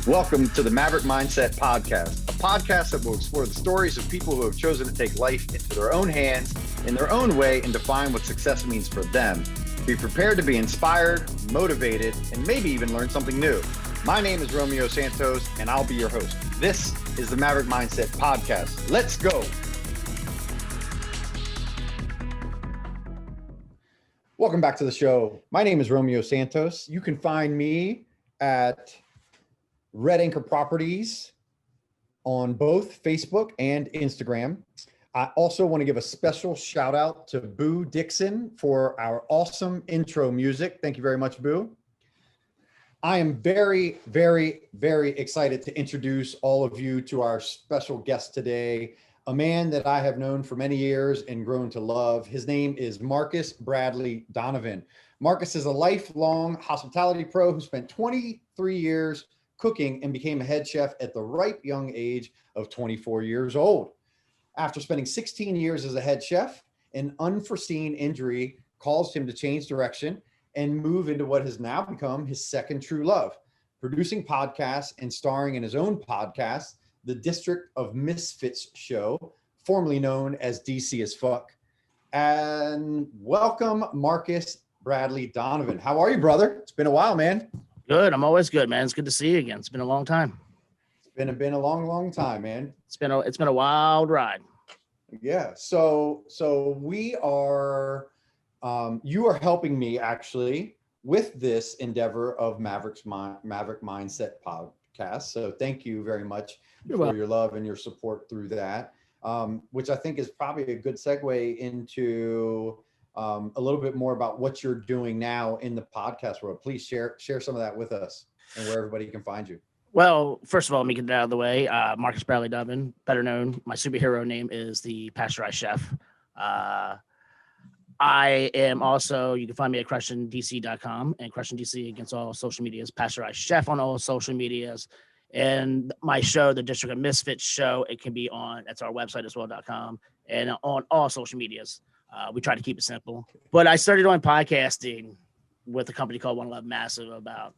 Welcome to the Maverick Mindset podcast, a podcast that will explore the stories of people who have chosen to take life into their own hands, in their own way, and define what success means for them. Be prepared to be inspired, motivated, and maybe even learn something new. My name is Romeo Santos, and I'll be your host. This is the Maverick Mindset podcast. Let's go. Welcome back to the show. My name is Romeo Santos. You can find me at Red Anchor Properties on both Facebook and Instagram. I also want to give a special shout out to Boo Dixon for our awesome intro music. Thank you very much, Boo. I am very, very, very excited to introduce all of you to our special guest today, a man that I have known for many years and grown to love. His name is Marcus Bradley Donovan. Marcus is a lifelong hospitality pro who spent 23 years cooking and became a head chef at the ripe young age of 24 years old. After spending 16 years as a head chef, an unforeseen injury caused him to change direction and move into what has now become his second true love, producing podcasts and starring in his own podcast, the District of Misfits Show, formerly known as DC as Fuck. And welcome, Marcus Bradley Donovan. How are you, brother? It's been a while, man. Good. I'm always good, man. It's good to see you again. It's been a long time. It's been a long time, man. It's been a wild ride. Yeah. So we are, you are helping me actually with this endeavor of Maverick Mindset podcast. So thank you very much for your love and your support through that, which I think is probably a good segue into a little bit more about what you're doing now in the podcast world. Please share some of that with us and where everybody can find you. Well, first of all, let me get that out of the way. Marcus Bradley Donovan, better known. My superhero name is the Pasteurized Chef. I am also, you can find me at CrushingDC.com and CrushingDC against all social medias, Pasteurized Chef on all social medias. And my show, the District of Misfits Show, it can be on, that's our website as well.com and on all social medias. We try to keep it simple, but I started on podcasting with a company called 111 Massive about,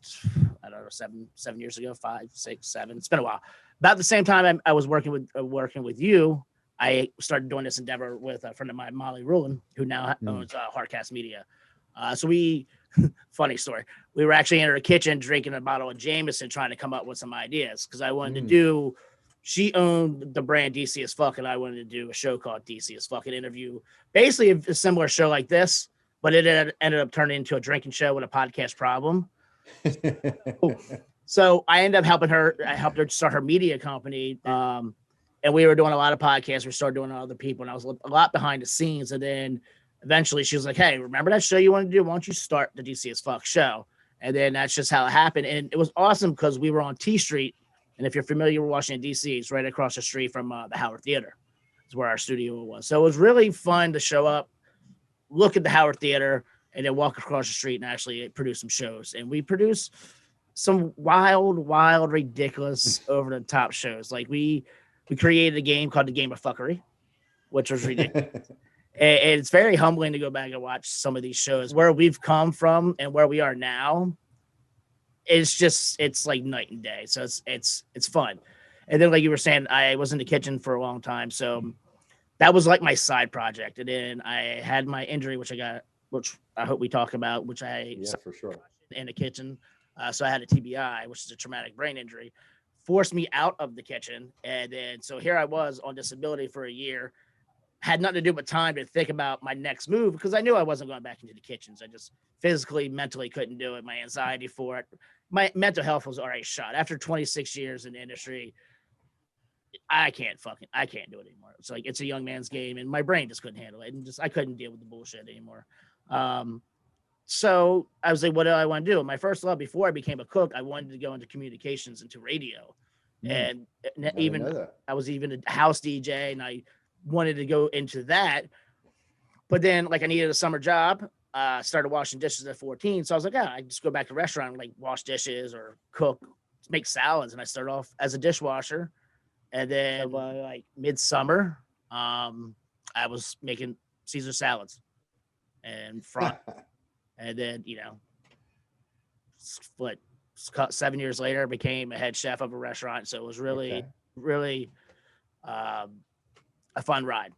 I don't know, seven years ago, 5, 6, 7. It's been a while. About the same time I was working with you, I started doing this endeavor with a friend of mine, Molly Rulin, who now owns Hardcast Media. So funny story. We were actually in her kitchen drinking a bottle of Jameson, trying to come up with some ideas because I wanted to do. She owned the brand DC as Fuck, and I wanted to do a show called DC as Fuck, an interview, basically a similar show like this, but it ended up turning into a drinking show with a podcast problem. So I ended up helping her. I helped her start her media company, and we were doing a lot of podcasts. We started doing other people, and I was a lot behind the scenes. And then eventually she was like, "Hey, remember that show you wanted to do? Why don't you start the DC as Fuck show?" And then that's just how it happened. And it was awesome because we were on T Street. And if you're familiar with Washington, D.C., it's right across the street from the Howard Theater. It's where our studio was. So it was really fun to show up, look at the Howard Theater, and then walk across the street and actually produce some shows. And we produced some wild, ridiculous, over-the-top shows. Like we created a game called the Game of Fuckery, which was ridiculous. And it's very humbling to go back and watch some of these shows, where we've come from and where we are now. It's like night and day. So it's fun. And then, like you were saying, I was in the kitchen for a long time. So that was like my side project. And then I had my injury, which I hope we talk about, for sure, in the kitchen. So I had a TBI, which is a traumatic brain injury, forced me out of the kitchen. And then, so here I was on disability for a year, had nothing to do but time to think about my next move because I knew I wasn't going back into the kitchens. I just physically, mentally couldn't do it. My anxiety for it. My mental health was already shot. After 26 years in the industry, I can't do it anymore. It's like, it's a young man's game and my brain just couldn't handle it. And I couldn't deal with the bullshit anymore. So I was like, what do I want to do? My first love before I became a cook, I wanted to go into communications, into radio. And I was even a house DJ and I wanted to go into that. But then like I needed a summer job. Started washing dishes at 14. So I was like, I just go back to the restaurant and like wash dishes or cook, make salads. And I started off as a dishwasher. And then like midsummer, I was making Caesar salads and front. And then, split 7 years later, became a head chef of a restaurant. So it was really, really a fun ride.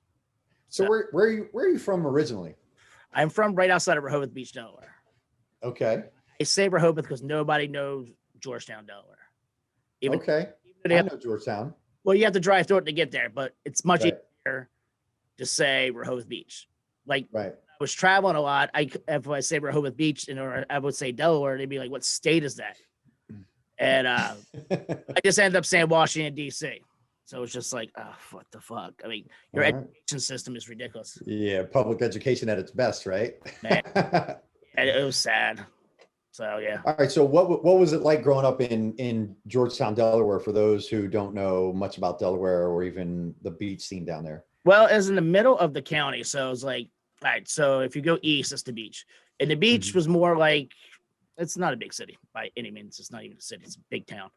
So where are you from originally? I'm from right outside of Rehoboth Beach, Delaware. Okay. I say Rehoboth because nobody knows Georgetown, Delaware. Even I know Georgetown. Well, you have to drive through it to get there, but it's much easier to say Rehoboth Beach. Like, I was traveling a lot. If I say Rehoboth Beach, or I would say Delaware, they'd be like, "What state is that?" And I just ended up saying Washington D.C. So it's just like, oh, what the fuck? I mean, your education system is ridiculous. Yeah, public education at its best, right? Man, it was sad. So yeah. All right. So what was it like growing up in Georgetown, Delaware, for those who don't know much about Delaware or even the beach scene down there? Well, it's in the middle of the county, so it's like, all right. So if you go east, it's the beach, and the beach was more like, it's not a big city by any means. It's not even a city; it's a big town.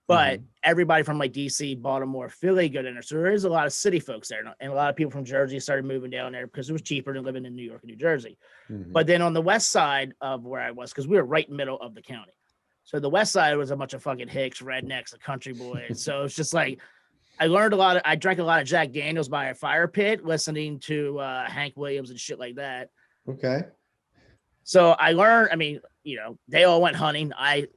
But everybody from like DC, Baltimore, Philly go in there. So there is a lot of city folks there. And a lot of people from Jersey started moving down there because it was cheaper than living in New York and New Jersey. But then on the west side of where I was, because we were right in the middle of the county. So the west side was a bunch of fucking hicks, rednecks, the country boys. So it's just like, I drank a lot of Jack Daniels by a fire pit, listening to Hank Williams and shit like that. Okay. So I learned, I mean, you know, they all went hunting. I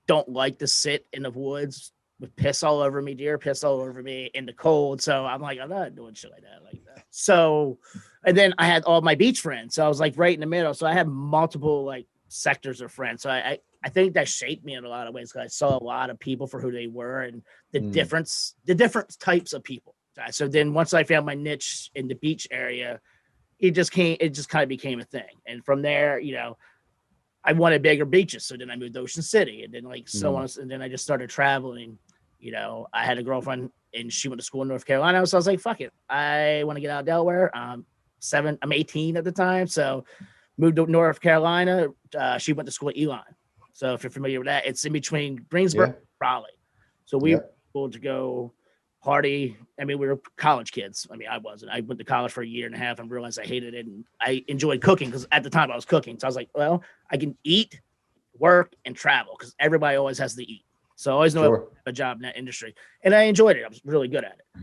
don't like to sit in the woods with piss all over me, deer piss all over me in the cold. So I'm like, I'm not doing shit like that. So, and then I had all my beach friends. So I was like right in the middle. So I had multiple like sectors of friends. So I think that shaped me in a lot of ways because I saw a lot of people for who they were and the different types of people. So then once I found my niche in the beach area, it just kind of became a thing. And from there, you know, I wanted bigger beaches. So then I moved to Ocean City and then like so on. And then I just started traveling. You know, I had a girlfriend and she went to school in North Carolina. So I was like, fuck it. I want to get out of Delaware. I'm 18 at the time. So moved to North Carolina. She went to school at Elon. So if you're familiar with that, it's in between Greensboro and Raleigh. So we were able to go party. I mean, we were college kids. I mean, I wasn't. I went to college for a year and a half and realized I hated it. And I enjoyed cooking because at the time I was cooking. So I was like, well, I can eat, work, and travel because everybody always has to eat. So I always know I have a job in that industry. And I enjoyed it. I was really good at it.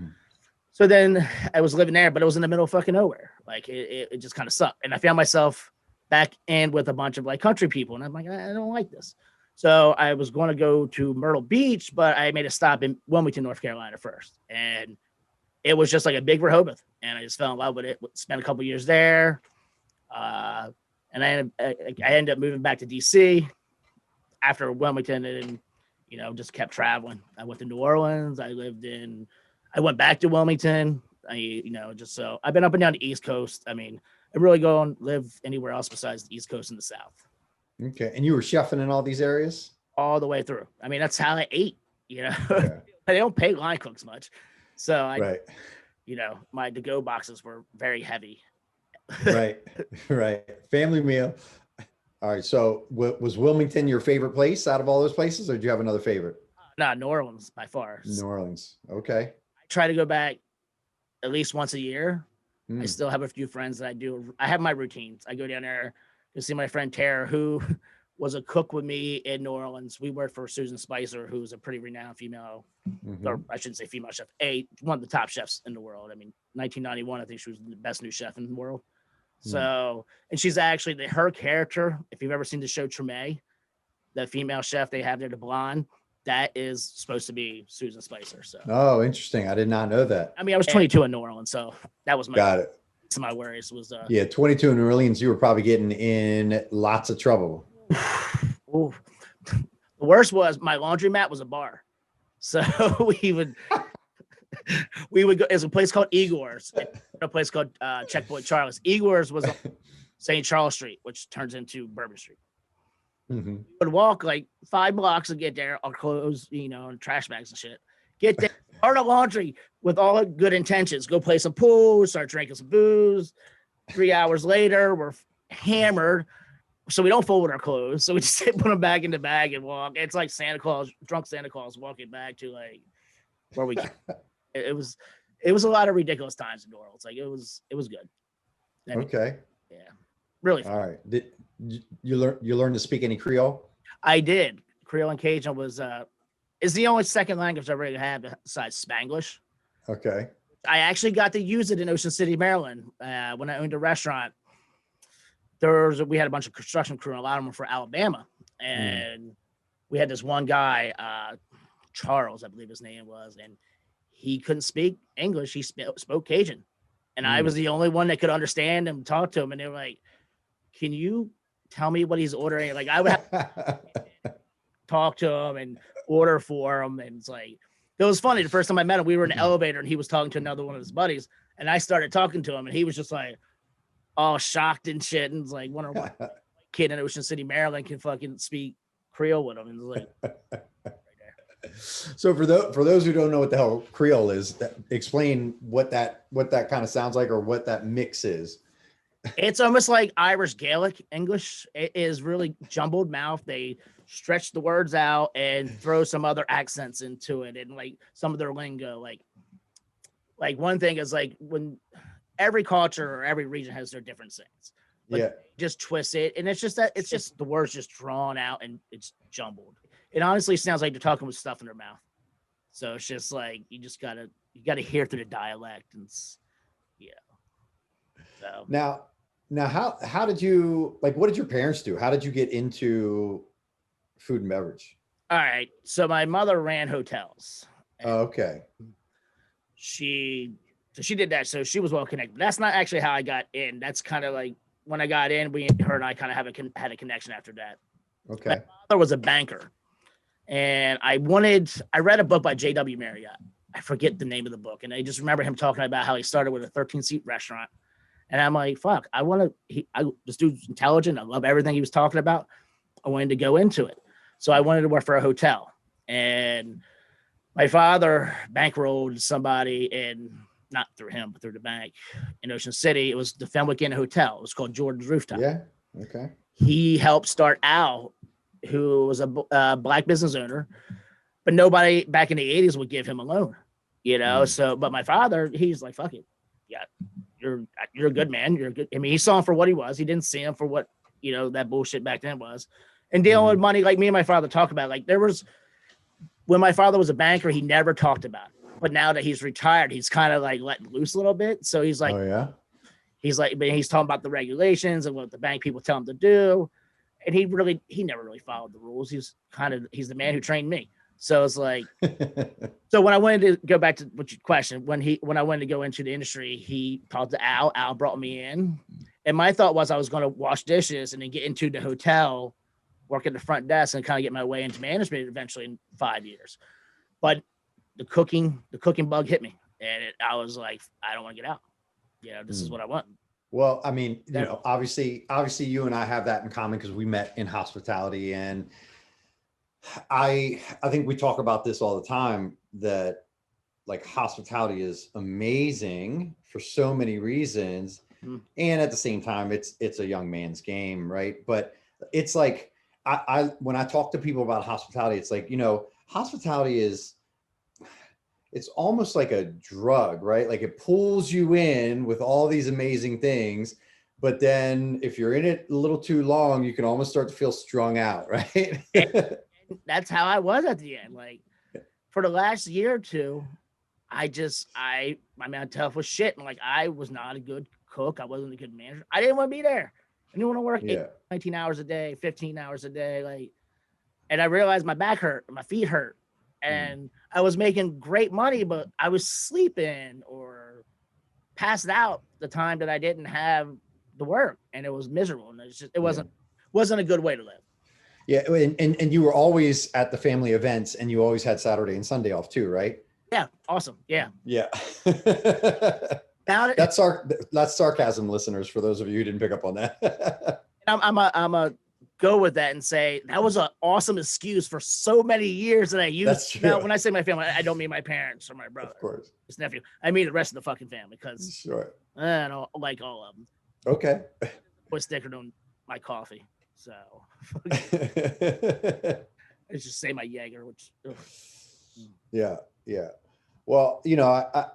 So then I was living there, but it was in the middle of fucking nowhere. Like it just kind of sucked. And I found myself back in with a bunch of like country people. And I'm like, I don't like this. So I was going to go to Myrtle Beach, but I made a stop in Wilmington, North Carolina first. And it was just like a big Rehoboth. And I just fell in love with it. Spent a couple years there. And I ended up moving back to DC after Wilmington and, you know, just kept traveling. I went to New Orleans. I went back to Wilmington. So I've been up and down the East Coast. I mean, I really go and live anywhere else besides the East Coast and the South. Okay. And you were chefing in all these areas? All the way through. I mean, that's how I ate, you know. They don't pay line cooks much. So you know, my to-go boxes were very heavy. Right. Family meal. All right. So was Wilmington your favorite place out of all those places, or did you have another favorite? No, New Orleans by far. New Orleans. Okay. I try to go back at least once a year. I still have a few friends that I have my routines. I go down there to see my friend Tara, who was a cook with me in New Orleans. We worked for Susan Spicer, who's a pretty renowned female, or I shouldn't say female chef, one of the top chefs in the world. I mean, 1991, I think she was the best new chef in the world. So, and she's actually her character. If you've ever seen the show Treme, the female chef they have there, the blonde, that is supposed to be Susan Spicer. So, oh, interesting. I did not know that. I mean, I was 22 in New Orleans, so that was my worries was 22 in New Orleans. You were probably getting in lots of trouble. Ooh. The worst was my laundromat was a bar, so we would go. There's a place called Igor's, a place called Checkpoint Charlie's. Igor's was on St. Charles Street, which turns into Bourbon Street. We would walk like 5 blocks to get there, our clothes, you know, and trash bags and shit. Get there, start a laundry with all good intentions. Go play some pool, start drinking some booze. 3 hours later, we're hammered, so we don't fold our clothes. So we just put them back in the bag and walk. It's like Santa Claus, drunk Santa Claus, walking back to like where we. It was a lot of ridiculous times in New Orleans. Like it was good. I mean, okay. Yeah. Really fun. All right. Did you learn to speak any Creole? I did. Creole and Cajun is the only second language I really have besides Spanglish. Okay. I actually got to use it in Ocean City, Maryland, when I owned a restaurant. We had a bunch of construction crew, and a lot of them were from Alabama, and we had this one guy, Charles, I believe his name was, and he couldn't speak English. He spoke Cajun, and I was the only one that could understand and talk to him. And they were like, "Can you tell me what he's ordering?" Like I would have to talk to him and order for him, and it's like it was funny. The first time I met him, we were in an elevator, and he was talking to another one of his buddies, and I started talking to him, and he was just like all shocked and shit, and it's like, wonder what kid in Ocean City, Maryland can fucking speak Creole with him, and it's like. So for those who don't know what the hell Creole is, explain what that kind of sounds like, or what that mix is. It's almost like Irish Gaelic English. It is really jumbled mouth. They stretch the words out and throw some other accents into it, and like some of their lingo. Like one thing is like when every culture or every region has their different things. Just twist it, and it's just the words just drawn out and it's jumbled. It honestly sounds like they're talking with stuff in their mouth. So it's just like you gotta hear through the dialect, and So now how did you, like, what did your parents do? How did you get into food and beverage? All right. So my mother ran hotels. Okay. She did that. So she was well connected. That's not actually how I got in. That's kind of like when I got in, her and I kind of had a connection after that. Okay. My father was a banker. And I read a book by J.W. Marriott. I forget the name of the book. And I just remember him talking about how he started with a 13-seat restaurant. And I'm like, fuck, this dude's intelligent. I love everything he was talking about. I wanted to go into it. So I wanted to work for a hotel. And my father bankrolled somebody, and not through him, but through the bank in Ocean City. It was the Fenwick Inn Hotel. It was called Jordan's Rooftop. Yeah. Okay. He helped start Al, who was a black business owner, but nobody back in the 80s would give him a loan, So, but my father, he's like, fuck it. Yeah. You're a good man. You're a good. I mean, he saw him for what he was. He didn't see him for what, that bullshit back then was. And dealing with money, like me and my father talk about, like when my father was a banker, he never talked about it. But now that he's retired, he's kind of like letting loose a little bit. So he's like, oh yeah. He's talking about the regulations and what the bank people tell him to do. And he never really followed the rules. He's the man who trained me. So it's like, so when I wanted to go back to what your question, when I wanted to go into the industry, he talked to Al brought me in, and my thought was I was going to wash dishes and then get into the hotel, work at the front desk, and kind of get my way into management eventually in 5 years. But the cooking bug hit me, and I was like, I don't want to get out. This is what I want. Well, I mean, obviously you and I have that in common because we met in hospitality, and I think we talk about this all the time, that like hospitality is amazing for so many reasons. And at the same time, it's a young man's game, right? But it's like, when I talk to people about hospitality, it's like, hospitality it's almost like a drug, right? Like it pulls you in with all these amazing things, but then if you're in it a little too long, you can almost start to feel strung out, right? That's how I was at the end. Like for the last year or two, my mental health was shit. And like, I was not a good cook. I wasn't a good manager. I didn't want to be there. I didn't want to work 19 hours a day, 15 hours a day. Like, and I realized my back hurt, my feet hurt. And I was making great money, but I was sleeping or passed out the time that I didn't have the work, and it was miserable. And it wasn't a good way to live. Yeah. And you were always at the family events, and you always had Saturday and Sunday off too, right? Yeah. Awesome. Yeah. Yeah. About it. That's sarcasm, listeners, for those of you who didn't pick up on that. I'm a go with that and say that was an awesome excuse for so many years that I used. That's true. Now, when I say my family, I don't mean my parents or my brother, of course, his nephew. I mean the rest of the fucking family, because sure, I don't like all of them. Okay. Put sticker on my coffee, so let's just say my Jaeger, which. Ugh. Yeah. Well,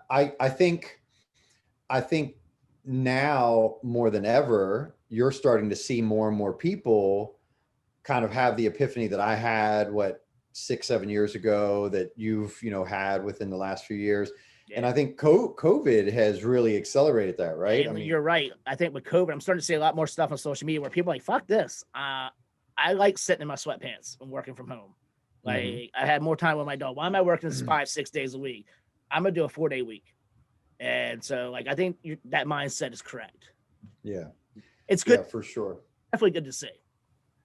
I think now more than ever, you're starting to see more and more people kind of have the epiphany that I had, 6-7 years ago, that you've, had within the last few years. Yeah. And I think COVID has really accelerated that, right? And you're right. I think with COVID, I'm starting to see a lot more stuff on social media where people are like, fuck this. I like sitting in my sweatpants and working from home. Like I had more time with my dog. Why am I working 5-6 days a week? I'm going to do a 4-day week. And so like, I think that mindset is correct. Yeah. It's good. Yeah, for sure. Definitely good to see.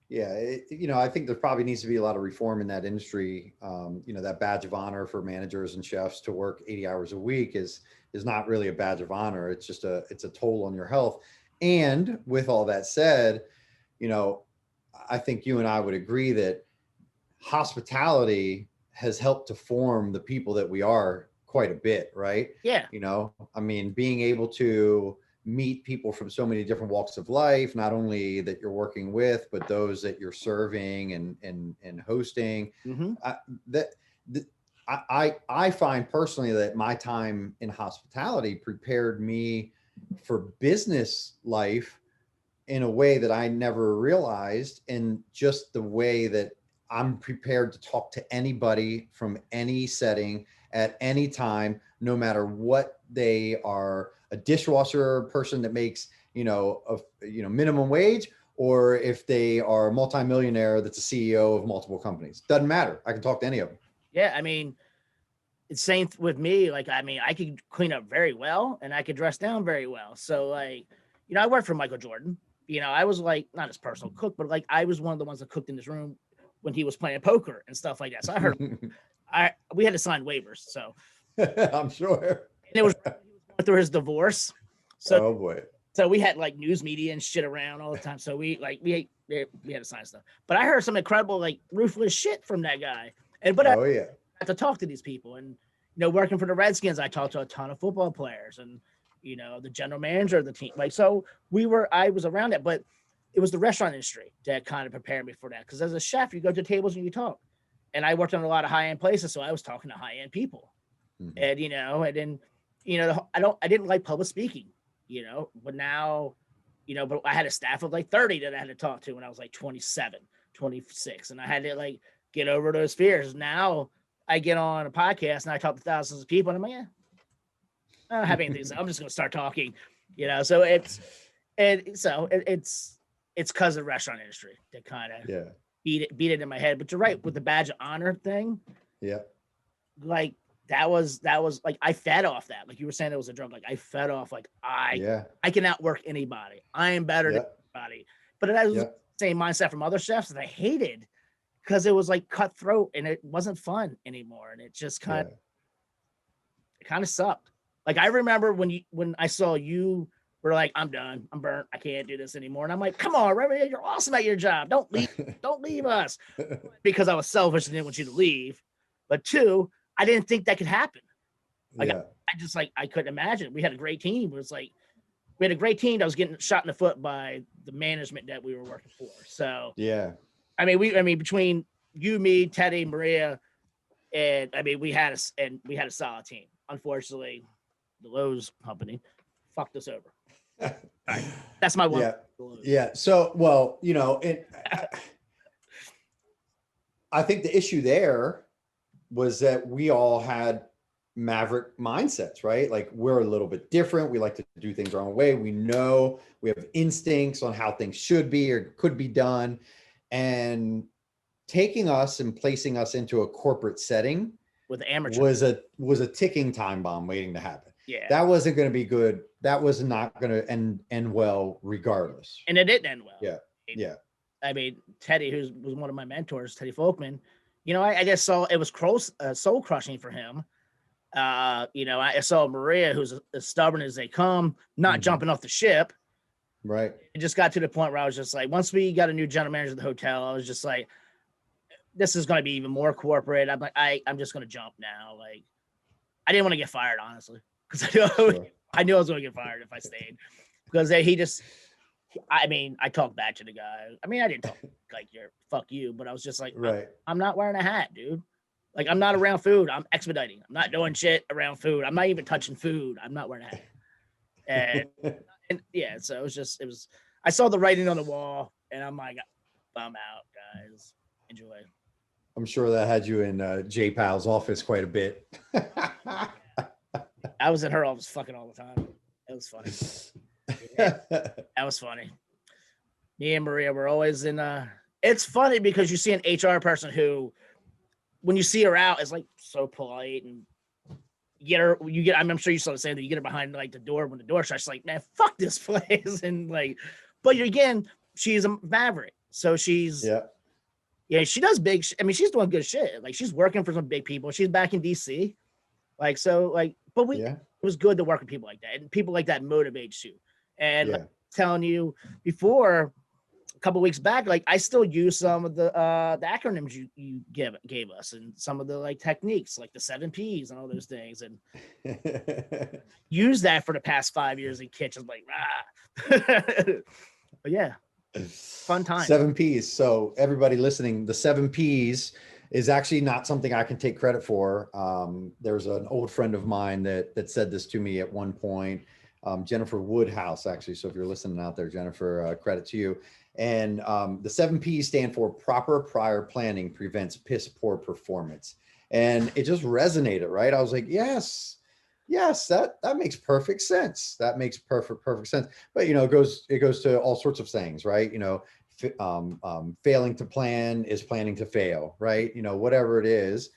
Yeah. I think there probably needs to be a lot of reform in that industry. That badge of honor for managers and chefs to work 80 hours a week is not really a badge of honor. It's just it's a toll on your health. And with all that said, I think you and I would agree that hospitality has helped to form the people that we are quite a bit, right? Yeah. Being able to meet people from so many different walks of life, not only that you're working with, but those that you're serving and hosting. I find personally that my time in hospitality prepared me for business life in a way that I never realized, and just the way that I'm prepared to talk to anybody from any setting at any time, no matter what they are, a dishwasher person that makes, minimum wage, or if they are a multimillionaire that's a CEO of multiple companies. Doesn't matter. I can talk to any of them. Yeah. It's same with me. Like, I could clean up very well and I could dress down very well. So like, I worked for Michael Jordan. I was like, not his personal cook, but like I was one of the ones that cooked in this room when he was playing poker and stuff like that. So I heard we had to sign waivers. So I'm sure. And it was through his divorce. So, oh boy. So we had like news media and shit around all the time. So we had to sign stuff. But I heard some incredible, like, ruthless shit from that guy. I had to talk to these people. And, working for the Redskins, I talked to a ton of football players and, the general manager of the team. Like, so I was around it, but it was the restaurant industry that kind of prepared me for that. Because as a chef, you go to tables and you talk. And I worked on a lot of high-end places, so I was talking to high-end people. And, and then, I didn't like public speaking, but now, but I had a staff of like 30 that I had to talk to when I was like 27, 26. And I had to like get over those fears. Now I get on a podcast and I talk to thousands of people and I'm like, I don't have anything to say. I'm just going to start talking, so it's because of the restaurant industry that kind of beat it in my head. But you're right with the badge of honor thing. Yeah. Like, that was like, I fed off that. Like you were saying, it was a drug. Like I fed off, like I can outwork anybody. I am better than anybody. But it was the same mindset from other chefs that I hated because it was like cutthroat and it wasn't fun anymore. And it just kind of sucked. Like I remember when I saw you were like, I'm done. I'm burnt. I can't do this anymore. And I'm like, come on, Remy, you're awesome at your job. Don't leave us. Because I was selfish and didn't want you to leave. But two, I didn't think that could happen. Like I couldn't imagine. We had a great team. It was like we had a great team that was getting shot in the foot by the management that we were working for. So between you, me, Teddy, Maria, and we had a solid team. Unfortunately, the Lowe's company fucked us over. All right. That's my one. Yeah. So, well, I think the issue there was that we all had Maverick mindsets, right? Like we're a little bit different. We like to do things our own way. We know we have instincts on how things should be or could be done. And taking us and placing us into a corporate setting with amateur was a ticking time bomb waiting to happen. Yeah. That wasn't going to be good. That was not going to end well regardless. And it didn't end well. Yeah. Yeah. Teddy, who was one of my mentors, Teddy Folkman, I just saw it was soul crushing for him. I saw Maria, who's as stubborn as they come, not jumping off the ship. Right. It just got to the point where I was just like, once we got a new general manager at the hotel, I was just like, this is going to be even more corporate. I'm like, I'm just going to jump now. Like, I didn't want to get fired, honestly, because I knew I was going to get fired if I stayed, because I talked back to the guy. I didn't talk like fuck you, but I was just like, I'm not wearing a hat, dude. Like, I'm not around food. I'm expediting. I'm not doing shit around food. I'm not even touching food. I'm not wearing a hat. And yeah, so it was, I saw the writing on the wall and I'm like, I'm out, I just enjoy. I'm sure that had you in J Pal's office quite a bit. I was in her office fucking all the time. It was funny. Yeah, that was funny. Me and Maria were always in. It's funny because you see an HR person who, when you see her out, is like so polite and you get. I'm sure you saw the same thing. You get her behind like the door when the door shuts. She's like, man, fuck this place, and like, but again, she's a Maverick, so she's yeah, she does big. I mean, she's doing good shit. Like she's working for some big people. She's back in DC, like so, like. But it was good to work with people like that, and people like that motivates you. And like telling you before, a couple of weeks back, like I still use some of the acronyms you gave us, and some of the like techniques, like the 7 Ps and all those things, and use that for the past 5 years in kitchens. Like, but yeah, fun time. 7 Ps. So everybody listening, the 7 Ps is actually not something I can take credit for. There's an old friend of mine that said this to me at one point, Jennifer Woodhouse, actually. So if you're listening out there, Jennifer, credit to you. And the 7 Ps stand for proper prior planning prevents piss poor performance. And it just resonated, right? I was like, yes, that makes perfect sense. That makes perfect sense. But, it goes to all sorts of things, right? Failing to plan is planning to fail, right? Whatever it is,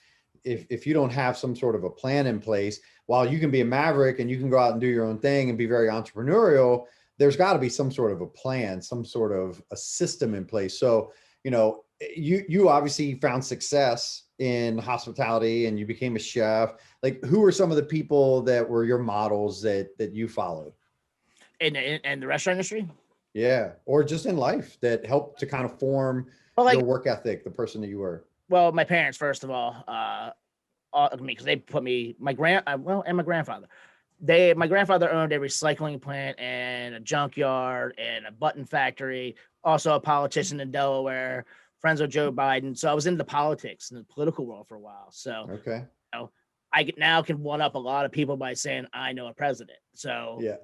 if you don't have some sort of a plan in place, while you can be a maverick and you can go out and do your own thing and be very entrepreneurial, there's got to be some sort of a plan, some sort of a system in place. So, you obviously found success in hospitality and you became a chef. Like, who were some of the people that were your models that you followed? In the restaurant industry? Yeah. Or just in life that helped to kind of form your work ethic, the person that you were. Well, my parents, first of all, because they put me, and my grandfather. My grandfather owned a recycling plant and a junkyard and a button factory, also a politician in Delaware, friends with Joe Biden. So I was into politics in the political world for a while. So okay. I now can one up a lot of people by saying I know a president. So yeah.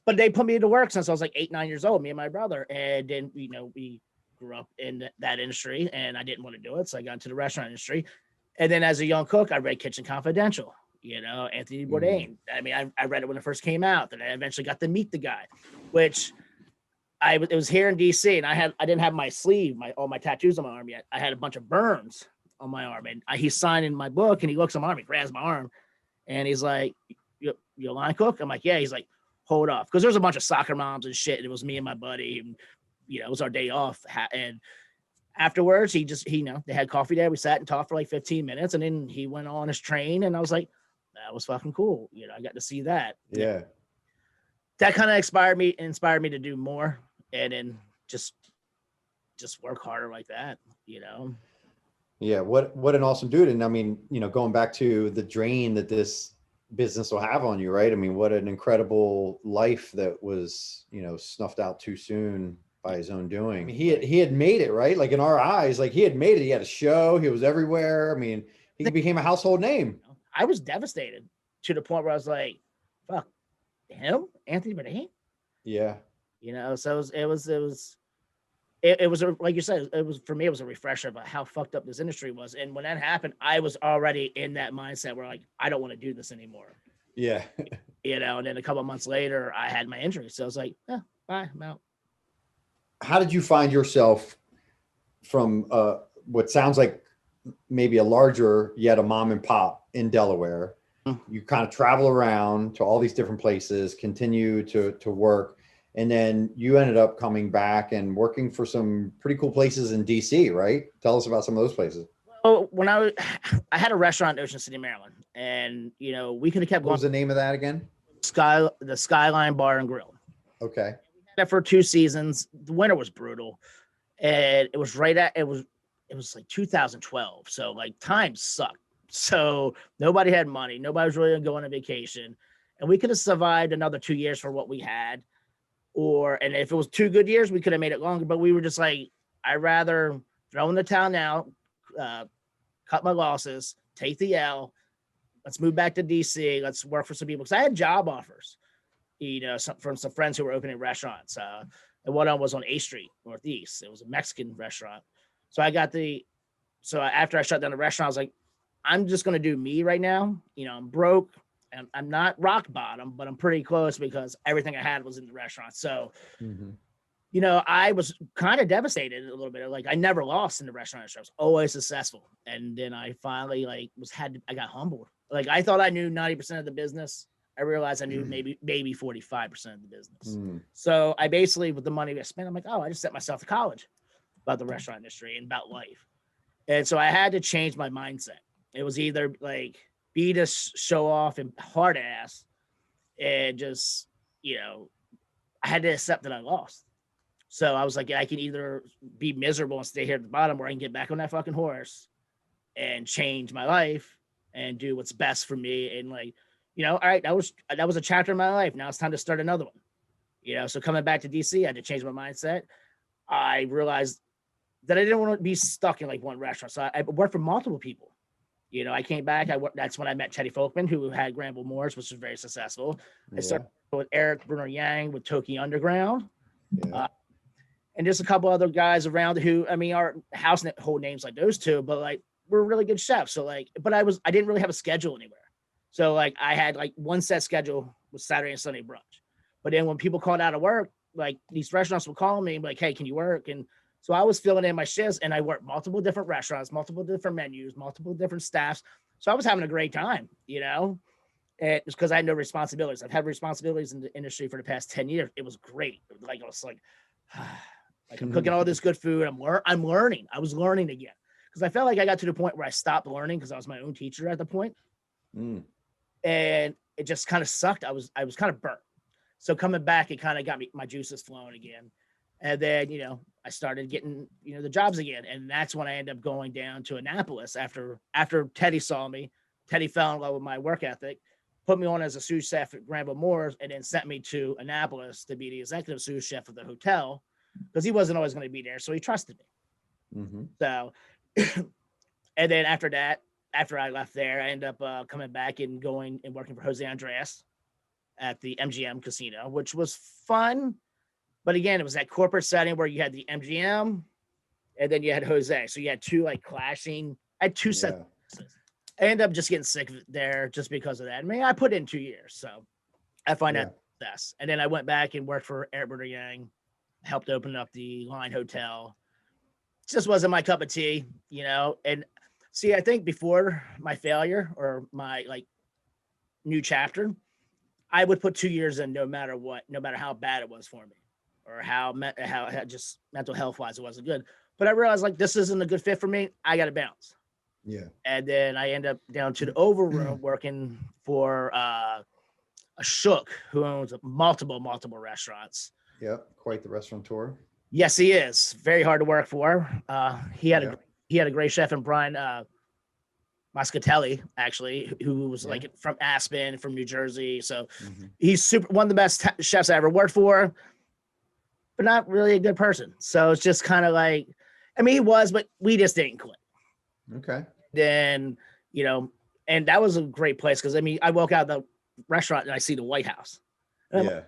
But they put me to work since I was like 8, 9 years old, me and my brother. And then, we grew up in that industry and I didn't want to do it. So I got into the restaurant industry. And then as a young cook, I read Kitchen Confidential, Anthony Bourdain. I mean, I read it when it first came out. Then I eventually got to meet the guy, which it was here in DC, and I didn't have my sleeve, all my tattoos on my arm yet. I had a bunch of burns on my arm, and he's signing my book, and he looks at my arm, he grabs my arm, and he's like, "You a line cook?" I'm like, "Yeah." He's like, "Hold off," because there's a bunch of soccer moms and shit. And it was me and my buddy, and it was our day off. And afterwards, they had coffee there. We sat and talked for like 15 minutes, and then he went on his train, and I was like, that was fucking cool. I got to see that. Yeah. That kind of inspired me to do more, and then just work harder like that, Yeah. What an awesome dude. And I mean, going back to the drain that this business will have on you, right? I mean, what an incredible life that was, snuffed out too soon by his own doing. I mean, he had made it, right? Like in our eyes, like he had made it. He had a show. He was everywhere. I mean, he became a household name. I was devastated to the point where I was like, fuck, him? Anthony Bourdain? Yeah. So it was like you said, for me, it was a refresher about how fucked up this industry was. And when that happened, I was already in that mindset where like, I don't want to do this anymore. Yeah. And then a couple of months later, I had my injury. So I was like, bye, I'm out. How did you find yourself from what sounds like maybe a larger, yet a mom and pop in Delaware? You kind of travel around to all these different places, continue to work. And then you ended up coming back and working for some pretty cool places in DC, right? Tell us about some of those places. Well, when I had a restaurant in Ocean City, Maryland, and we could have kept going. What was the name of that again? The Skyline Bar and Grill. Okay. We had that for 2 seasons. The winter was brutal, and it was it was like 2012. So like time sucked. So nobody had money. Nobody was really going on vacation, and we could have survived another 2 years for what we had. And if it was 2 good years, we could have made it longer, but we were just like, I'd rather throw in the towel now, cut my losses, take the L. Let's move back to DC. Let's work for some people. Because I had job offers, from some friends who were opening restaurants. and one of them was on A Street Northeast. It was a Mexican restaurant. So after I shut down the restaurant, I was like, I'm just going to do me right now. You know, I'm broke and I'm not rock bottom, but I'm pretty close because everything I had was in the restaurant. So, you know, I was kind of devastated a little bit. Like I never lost in the restaurant industry. I was always successful. And then I finally I got humbled. Like I thought I knew 90% of the business. I realized I knew maybe 45% of the business. So I basically, with the money I spent, I'm like, oh, I just set myself to college about the restaurant industry and about life. And so I had to change my mindset. It was either like be this show off and hard ass and just, you know, I had to accept that I lost. So I was like, I can either be miserable and stay here at the bottom, or I can get back on that fucking horse and change my life and do what's best for me. And like, you know, all right, that was a chapter in my life. Now it's time to start another one. You know, so coming back to DC, I had to change my mindset. I realized that I didn't want to be stuck in like one restaurant. So I worked for multiple people. You know, I came back. That's when I met Teddy Folkman, who had Granville Moore's, which was very successful. I started with Eric Bruner Yang with Toki Underground. And just a couple other guys around who, I mean, our house hold names like those two, but like we're really good chefs. So like, but I didn't really have a schedule anywhere. So like I had like one set schedule with Saturday and Sunday brunch. But then when people called out of work, like these restaurants would call me and be like, hey, can you work? And so I was filling in my shifts and I worked multiple different restaurants, multiple different menus, multiple different staffs. So I was having a great time, you know, and it's because I had no responsibilities. I've had responsibilities in the industry for the past 10 years. It was great. Like I was like, like I'm cooking all this good food. I'm learning. I was learning again because I felt like I got to the point where I stopped learning because I was my own teacher at the point. And it just kind of sucked. I was kind of burnt. So coming back, it kind of got my juices flowing again. And then, you know, I started getting, you know, the jobs again. And that's when I ended up going down to Annapolis after Teddy saw me. Teddy fell in love with my work ethic, put me on as a sous chef at Granville Moore's, and then sent me to Annapolis to be the executive sous chef of the hotel because he wasn't always going to be there. So he trusted me. So, and then after that, after I left there, I ended up coming back and going and working for Jose Andres at the MGM casino, which was fun. But again, it was that corporate setting where you had the MGM and then you had Jose. So you had two like clashing. I had two sets. I ended up just getting sick of it there just because of that. I mean, I put in 2 years. So I find that success. And then I went back and worked for Eric Bruner Yang, helped open up the Line Hotel. It just wasn't my cup of tea, you know. And see, I think before my failure or my like new chapter, I would put 2 years in no matter what, no matter how bad it was for me. Or how just mental health wise it wasn't good. But I realized like this isn't a good fit for me. I got to bounce. And then I end up down to the Overroom working for a Shook who owns multiple restaurants. Quite the restaurateur. Yes, he is. Very hard to work for. He had a great chef in Brian Moscatelli, actually, who was like from Aspen, from New Jersey. So he's one of the best chefs I ever worked for. But not really a good person. So it's just kind of like, I mean, he was, but we just didn't click. Okay. Then, you know, and that was a great place because I mean, I walk out of the restaurant and I see the White House. Like,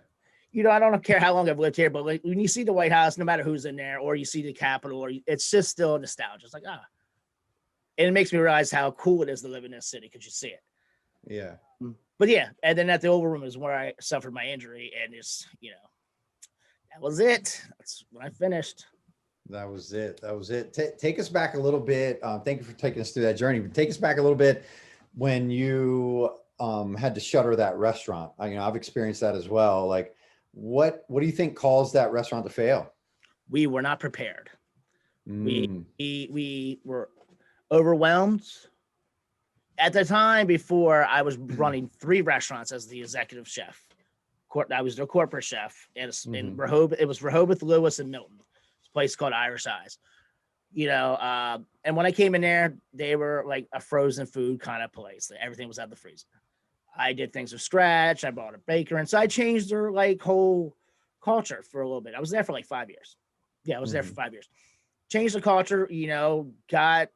you know, I don't care how long I've lived here, but like when you see the White House, no matter who's in there, or you see the Capitol, or it's just still nostalgia. It's like, and it makes me realize how cool it is to live in this city because you see it. But yeah, and then at the Overroom is where I suffered my injury, and it's, you know, that was it. That's when I finished. That was it. Take us back a little bit. Thank you for taking us through that journey. But take us back a little bit when you had to shutter that restaurant. I've experienced that as well. Like, what do you think caused that restaurant to fail? We were not prepared. We were overwhelmed. At the time, before I was running 3 restaurants as the executive chef. I was their corporate chef, and in Rehoboth, it was Rehoboth, Lewis, and Milton. It's a place called Irish Eyes. You know, and when I came in there, they were like a frozen food kind of place. Everything was out of the freezer. I did things from scratch. I brought a baker, and so I changed their like whole culture for a little bit. I was there for like 5 years. Yeah, I was there for 5 years. Changed the culture, you know, got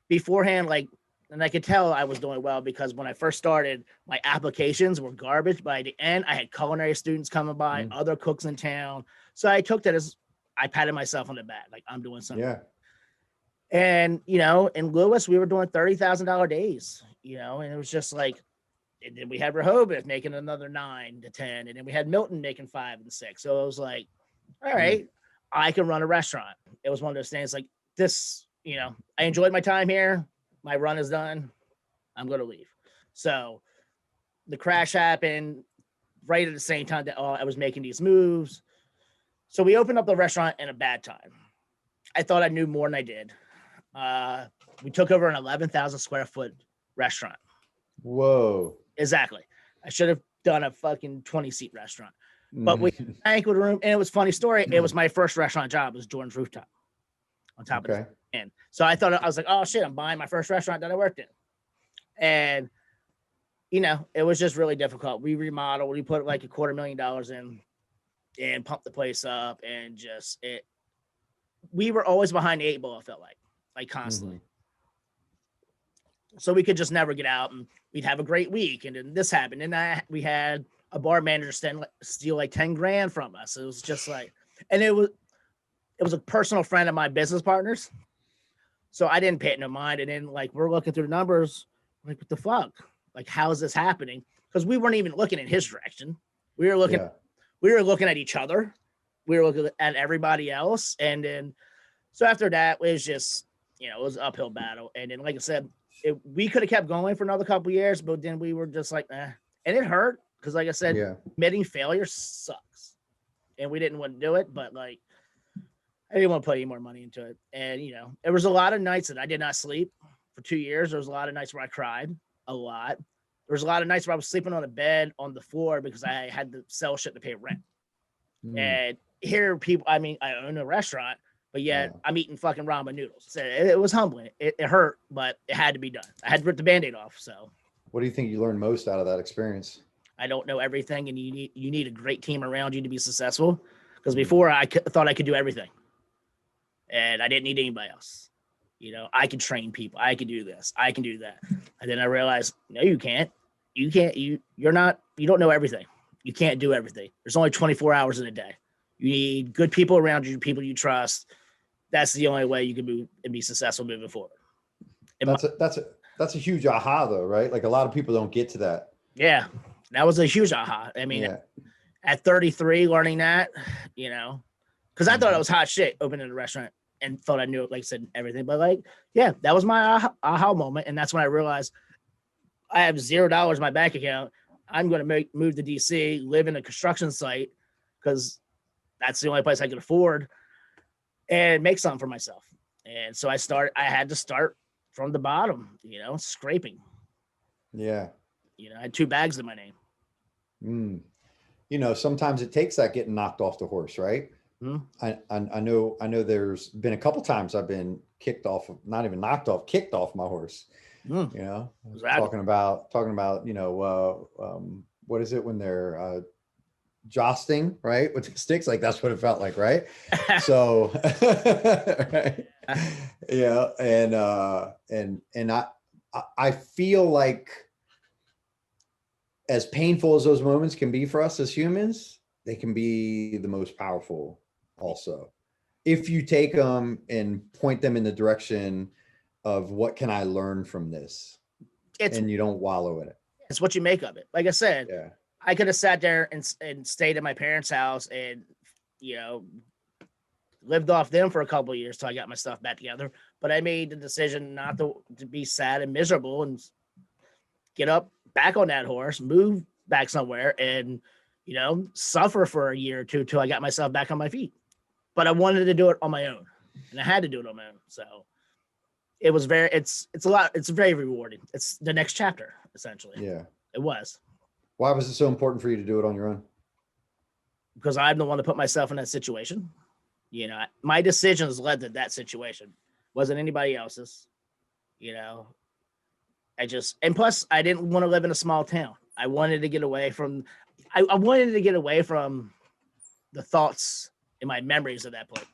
beforehand, like, and I could tell I was doing well because when I first started, my applications were garbage. By the end, I had culinary students coming by, other cooks in town. So I took that as I patted myself on the back, like I'm doing something. Yeah. And, you know, in Lewis, we were doing $30,000 days, you know, and it was just like, and then we had Rehoboth making another 9 to 10. And then we had Milton making 5 and 6. So it was like, all right, I can run a restaurant. It was one of those things like this, you know, I enjoyed my time here. My run is done. I'm going to leave. So the crash happened right at the same time that I was making these moves. So we opened up the restaurant in a bad time. I thought I knew more than I did. We took over an 11,000 square foot restaurant. Whoa. Exactly. I should have done a fucking 20-seat restaurant. But we had a banquet room, and it was a funny story. It was my first restaurant job. It was Jordan's Rooftop on top of it. And so I was like, oh shit, I'm buying my first restaurant that I worked in. And you know, it was just really difficult. We remodeled, we put like $250,000 in and pumped the place up, and just we were always behind the 8 ball, I felt like constantly. So we could just never get out, and we'd have a great week. And then this happened. And we had a bar manager steal like 10 grand from us. It was just like, and it was a personal friend of my business partners. So I didn't pay it no mind. And then like, we're looking through the numbers, like, what the fuck? Like, how is this happening? Because we weren't even looking in his direction. We were looking at each other. We were looking at everybody else. And then, so after that, it was just, you know, it was an uphill battle. And then, like I said, we could have kept going for another couple of years, but then we were just like, and it hurt. Because like I said, admitting failure sucks. And we didn't want to do it, but like, I didn't want to put any more money into it. And, you know, there was a lot of nights that I did not sleep for 2 years. There was a lot of nights where I cried a lot. There was a lot of nights where I was sleeping on a bed on the floor because I had to sell shit to pay rent. And here people, I mean, I own a restaurant, but yet I'm eating fucking ramen noodles. So it was humbling. It hurt, but it had to be done. I had to rip the Band-Aid off. So what do you think you learned most out of that experience? I don't know everything, and you need a great team around you to be successful. Because before I thought I could do everything, and I didn't need anybody else. You know, I could train people. I could do this. I can do that. And then I realized, no, you can't. You can't. You don't know everything. You can't do everything. There's only 24 hours in a day. You need good people around you, people you trust. That's the only way you can move and be successful moving forward. That's a huge aha though, right? Like a lot of people don't get to that. Yeah. That was a huge aha. I mean, at 33, learning that, you know, because I thought it was hot shit opening a restaurant and thought I knew it, like I said, everything. But like, yeah, that was my aha moment. And that's when I realized I have $0 in my bank account. I'm going to move to DC, live in a construction site because that's the only place I could afford, and make something for myself. And so I had to start from the bottom, you know, scraping. Yeah. You know, I had 2 bags in my name. You know, sometimes it takes that getting knocked off the horse, right? I know there's been a couple times I've been kicked off, not even knocked off, kicked off my horse. You know, exactly. talking about, you know, what is it when they're jousting, right? With the sticks, like that's what it felt like, right? So right? Yeah. And I feel like as painful as those moments can be for us as humans, they can be the most powerful also. If you take them and point them in the direction of what can I learn from this? And you don't wallow in it. It's what you make of it. Like I said, I could have sat there and stayed at my parents' house and, you know, lived off them for a couple of years till I got my stuff back together. But I made the decision not to be sad and miserable and get up back on that horse, move back somewhere, and, you know, suffer for a year or two till I got myself back on my feet. But I wanted to do it on my own, and I had to do it on my own. So it was it's very rewarding. It's the next chapter, essentially. Yeah, it was. Why was it so important for you to do it on your own? Because I'm the one that put myself in that situation. You know, my decisions led to that situation. Wasn't anybody else's. You know, and plus I didn't want to live in a small town. I wanted to get away from, I wanted to get away from the thoughts and my memories of that place.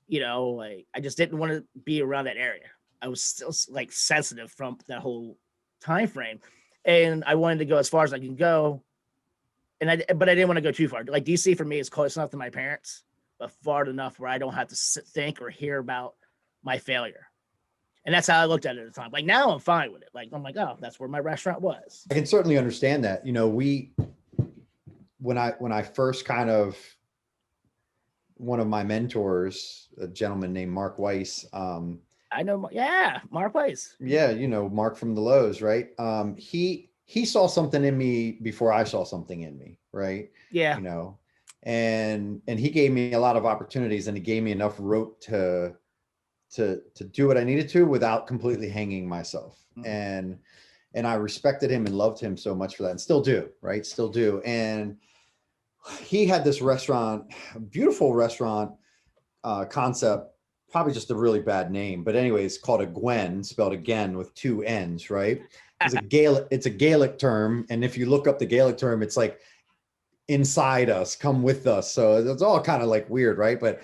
You know, like I just didn't want to be around that area. I was still like sensitive from that whole time frame. And I wanted to go as far as I can go but I didn't want to go too far. Like DC for me is close enough to my parents, but far enough where I don't have to think or hear about my failure. And that's how I looked at it at the time. Like now I'm fine with it. Like, I'm like, oh, that's where my restaurant was. I can certainly understand that. When I first kind of, one of my mentors, a gentleman named Mark Weiss. I know. Yeah. Mark Weiss. Yeah. Mark from the Lowe's, right? He saw something in me before I saw something in me. Right. Yeah. And he gave me a lot of opportunities, and he gave me enough rope to do what I needed to without completely hanging myself. Mm-hmm. And I respected him and loved him so much for that, and still do, right? Still do. And he had this restaurant, beautiful restaurant concept, probably just a really bad name, but anyways, called a Gwen, spelled again with 2 N's, right? It's a Gaelic term. And if you look up the Gaelic term, it's like inside us, come with us. So it's all kind of like weird, right? But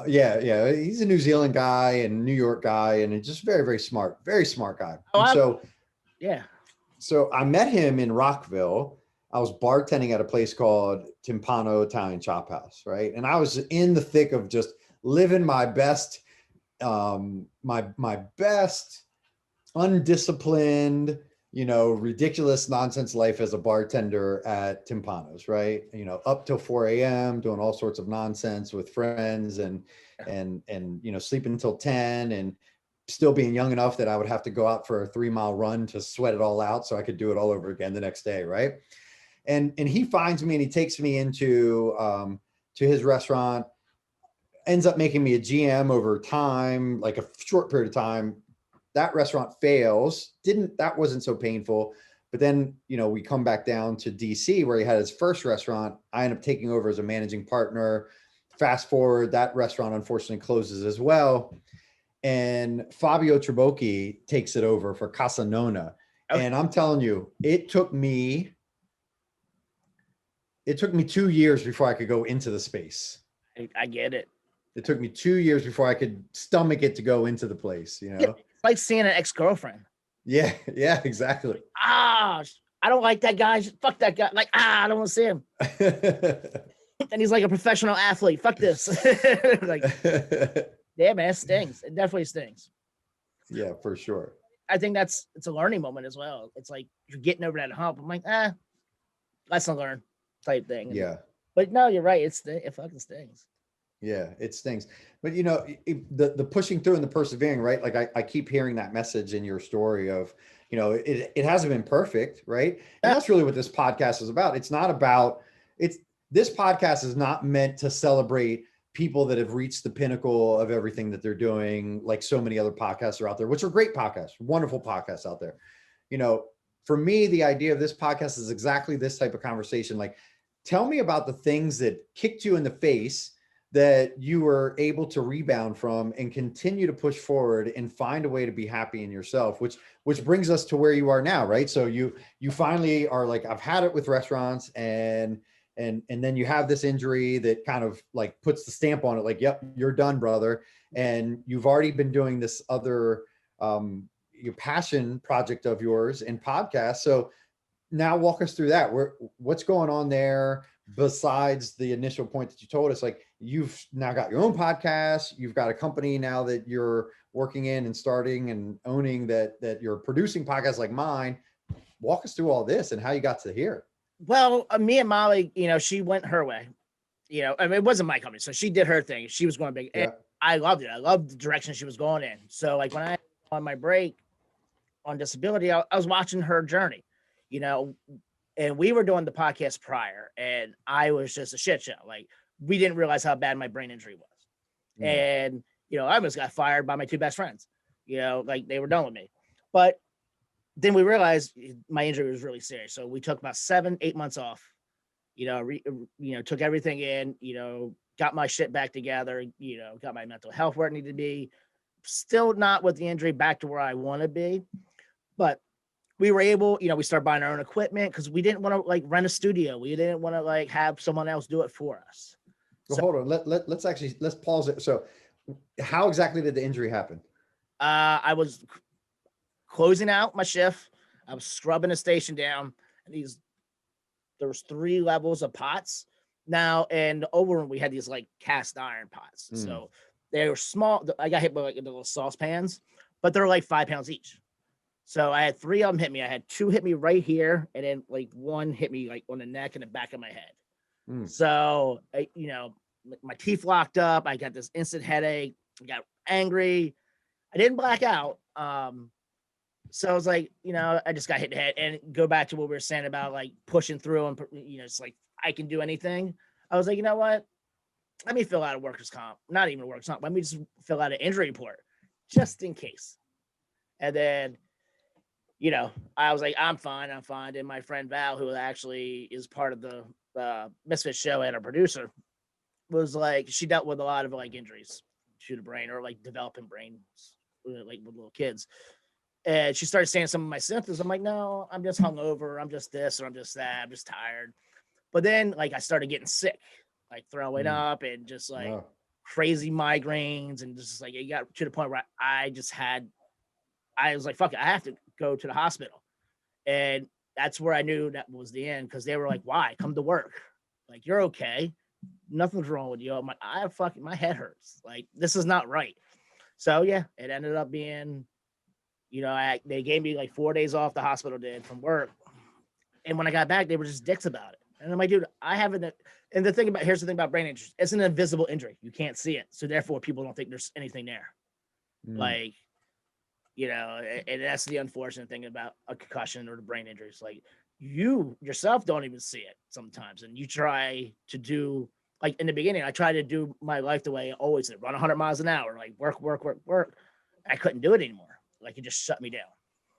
yeah, he's a New Zealand guy and New York guy, and just very smart guy. So I met him in Rockville. I was bartending at a place called Timpano Italian Chop House, right? And I was in the thick of just living my best, my best undisciplined, ridiculous nonsense life as a bartender at Timpano's, right? Up till 4 a.m. doing all sorts of nonsense with friends and sleeping until 10, and still being young enough that I would have to go out for a 3-mile run to sweat it all out so I could do it all over again the next day, right? And he finds me and he takes me into to his restaurant, ends up making me a GM over time, like a short period of time. That restaurant fails. That wasn't so painful. But then, we come back down to DC where he had his first restaurant. I end up taking over as a managing partner. Fast forward, that restaurant unfortunately closes as well. And Fabio Trabocchi takes it over for Casa Nona. Okay. And I'm telling you, it took me 2 years before I could go into the space. I get it. It took me 2 years before I could stomach it to go into the place, It's like seeing an ex-girlfriend. Yeah, exactly. I don't like that guy. Fuck that guy. Like, I don't want to see him. And he's like a professional athlete. Fuck this. Like, yeah, man, it stings. It definitely stings. Yeah, for sure. I think it's a learning moment as well. It's like you're getting over that hump. I'm like, lesson learned type thing. Yeah. But no, you're right. It fucking stings. Yeah, it stings. But the pushing through and the persevering, right? Like I keep hearing that message in your story of, it hasn't been perfect, right? And that's really what this podcast is about. This podcast is not meant to celebrate people that have reached the pinnacle of everything that they're doing, like so many other podcasts are out there, which are great podcasts, wonderful podcasts out there. For me, the idea of this podcast is exactly this type of conversation. Like, tell me about the things that kicked you in the face that you were able to rebound from and continue to push forward and find a way to be happy in yourself, which brings us to where you are now, right? So you finally are like, I've had it with restaurants, and then you have this injury that kind of like puts the stamp on it, like, yep, you're done, brother. And you've already been doing this other your passion project of yours in podcasts. So now walk us through that. What's going on there besides the initial point that you told us? Like, you've now got your own podcast, you've got a company now that you're working in and starting and owning, that you're producing podcasts like mine. Walk us through all this and how you got to here. Well, me and Molly, she went her way. I mean, it wasn't my company, so she did her thing. She was going big. Yeah. And I loved it. I loved the direction she was going in. So like when I on my break on disability, I was watching her journey, and we were doing the podcast prior, and I was just a shit show. Like, we didn't realize how bad my brain injury was. Mm. And, I almost got fired by my 2 best friends, like they were done with me. But then we realized my injury was really serious. So we took about 7-8 months off, took everything in, got my shit back together, got my mental health where it needed to be. Still not with the injury back to where I want to be. But we were able, we started buying our own equipment because we didn't want to like rent a studio. We didn't want to like have someone else do it for us. Well, hold on. Let's pause it. So how exactly did the injury happen? I was closing out my shift. I was scrubbing the station down, and these there was 3 levels of pots. Now, in the old room, we had these like cast iron pots. So they were small. I got hit by like the little saucepans, but they're like 5 pounds each. So I had 3 of them hit me. I had 2 hit me right here, and then like 1 hit me like on the neck and the back of my head. So you know, my teeth locked up. I got this instant headache. I got angry. I didn't black out. So I was like, you know, I just got hit in the head. And go back to what we were saying about like pushing through and, you know, it's like I can do anything. I was like, you know what? Let me fill out a workers' comp. Not even a workers' comp. Let me just fill out an injury report just in case. And then, you know, I was like, I'm fine. And my friend Val, who actually is part of the Misfits Show and a producer, was like, she dealt with a lot of like injuries to the brain or like developing brains, like with little kids. And she started saying some of my symptoms. I'm like, no, I'm just hungover. I'm just this or I'm just that. I'm just tired. But then like I started getting sick, like throwing up and just like crazy migraines. And just like it got to the point where I was like, fuck it, I have to go to the hospital. And that's where I knew that was the end, because they were like, why? Come to work. Like, you're okay. Nothing's wrong with you. I'm like, my head hurts. Like, this is not right. So yeah, it ended up being, you know, they gave me like 4 days off, the hospital did, from work. And when I got back, they were just dicks about it. And I'm like, dude, here's the thing about brain injuries. It's an invisible injury. You can't see it. So therefore people don't think there's anything there. Like, you know, and that's the unfortunate thing about a concussion or the brain injuries. Like, you yourself don't even see it sometimes. And you try to do, like in the beginning, I tried to do my life the way I always did, run 100 miles an hour, like work. I couldn't do it anymore. Like, it just shut me down.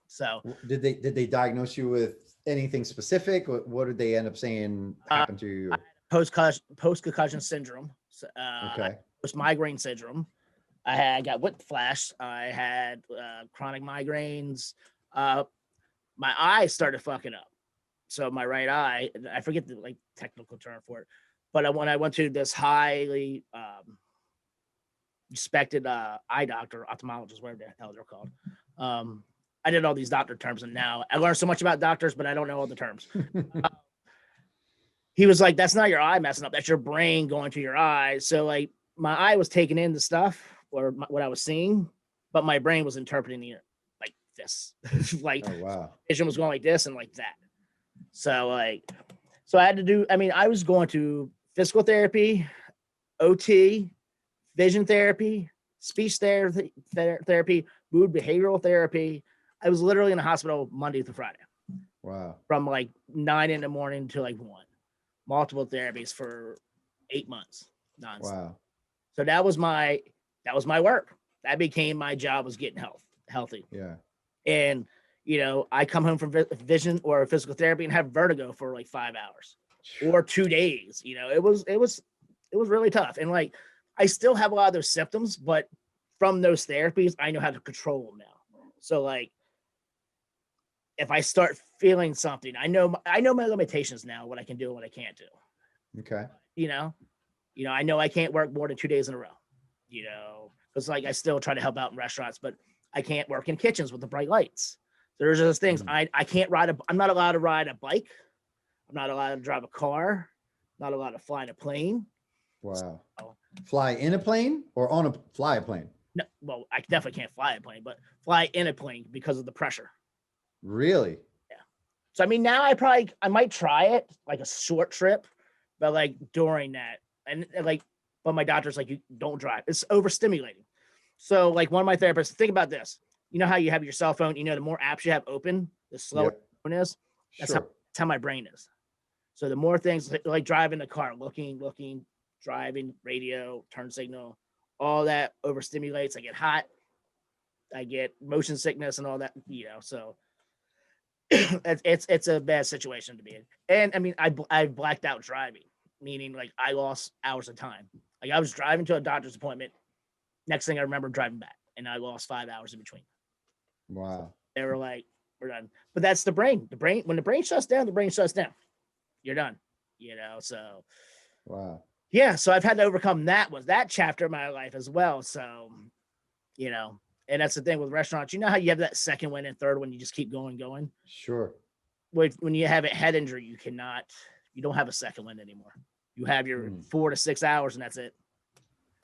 So did they diagnose you with anything specific? What did they end up saying happened to you? Post-concussion syndrome. Okay. Post-migraine syndrome. I got whiplash. I had chronic migraines. My eye started fucking up. So my right eye, I forget the like technical term for it, but when I went to this highly respected eye doctor, ophthalmologist, whatever the hell they're called. I did all these doctor terms, and now I learned so much about doctors, but I don't know all the terms. He was like, that's not your eye messing up. That's your brain going to your eye. So like my eye was taking in the stuff or what I was seeing, but my brain was interpreting it like this. Like, oh, wow. Vision was going like this and like that. So I had to do, I was going to physical therapy, OT, vision therapy, speech therapy, mood behavioral therapy. I was literally in the hospital Monday through Friday. Wow. From like 9 a.m. to like 1. Multiple therapies for 8 months. Nonstop. Wow. So that was my work. That became my job, was getting healthy. Yeah. And, you know, I come home from vision or physical therapy and have vertigo for like 5 hours or 2 days. You know, it was really tough. And like, I still have a lot of those symptoms, but from those therapies, I know how to control them now. So like, if I start feeling something, I know my limitations now, what I can do and what I can't do. Okay. You know, I know I can't work more than 2 days in a row, you know, because like I still try to help out in restaurants, but I can't work in kitchens with the bright lights. There's just things I can't I'm not allowed to ride a bike. I'm not allowed to drive a car. Not allowed to fly in a plane. Wow. So, fly in a plane or fly a plane? No, well, I definitely can't fly a plane, but fly in a plane because of the pressure. Really? Yeah. So, now I might try it, like a short trip, but like during that, and like, but my doctor's like, you don't drive. It's overstimulating. So like one of my therapists, think about this. You know how you have your cell phone, you know, the more apps you have open, the slower the phone is. That's how my brain is. So the more things like driving the car, looking, driving, radio, turn signal, all that overstimulates. I get hot. I get motion sickness and all that, you know, so it's a bad situation to be in. And I blacked out driving, meaning like I lost hours of time. Like I was driving to a doctor's appointment. Next thing I remember, driving back, and I lost 5 hours in between. Wow. They were like, we're done. But that's the brain. When the brain shuts down, the brain shuts down. You're done. You know, so. Wow. Yeah. So I've had to overcome that chapter of my life as well. So, you know, and that's the thing with restaurants. You know how you have that second one and third one, you just keep going. Sure. when you have a head injury, you don't have a second wind anymore. You have your 4 to 6 hours and that's it.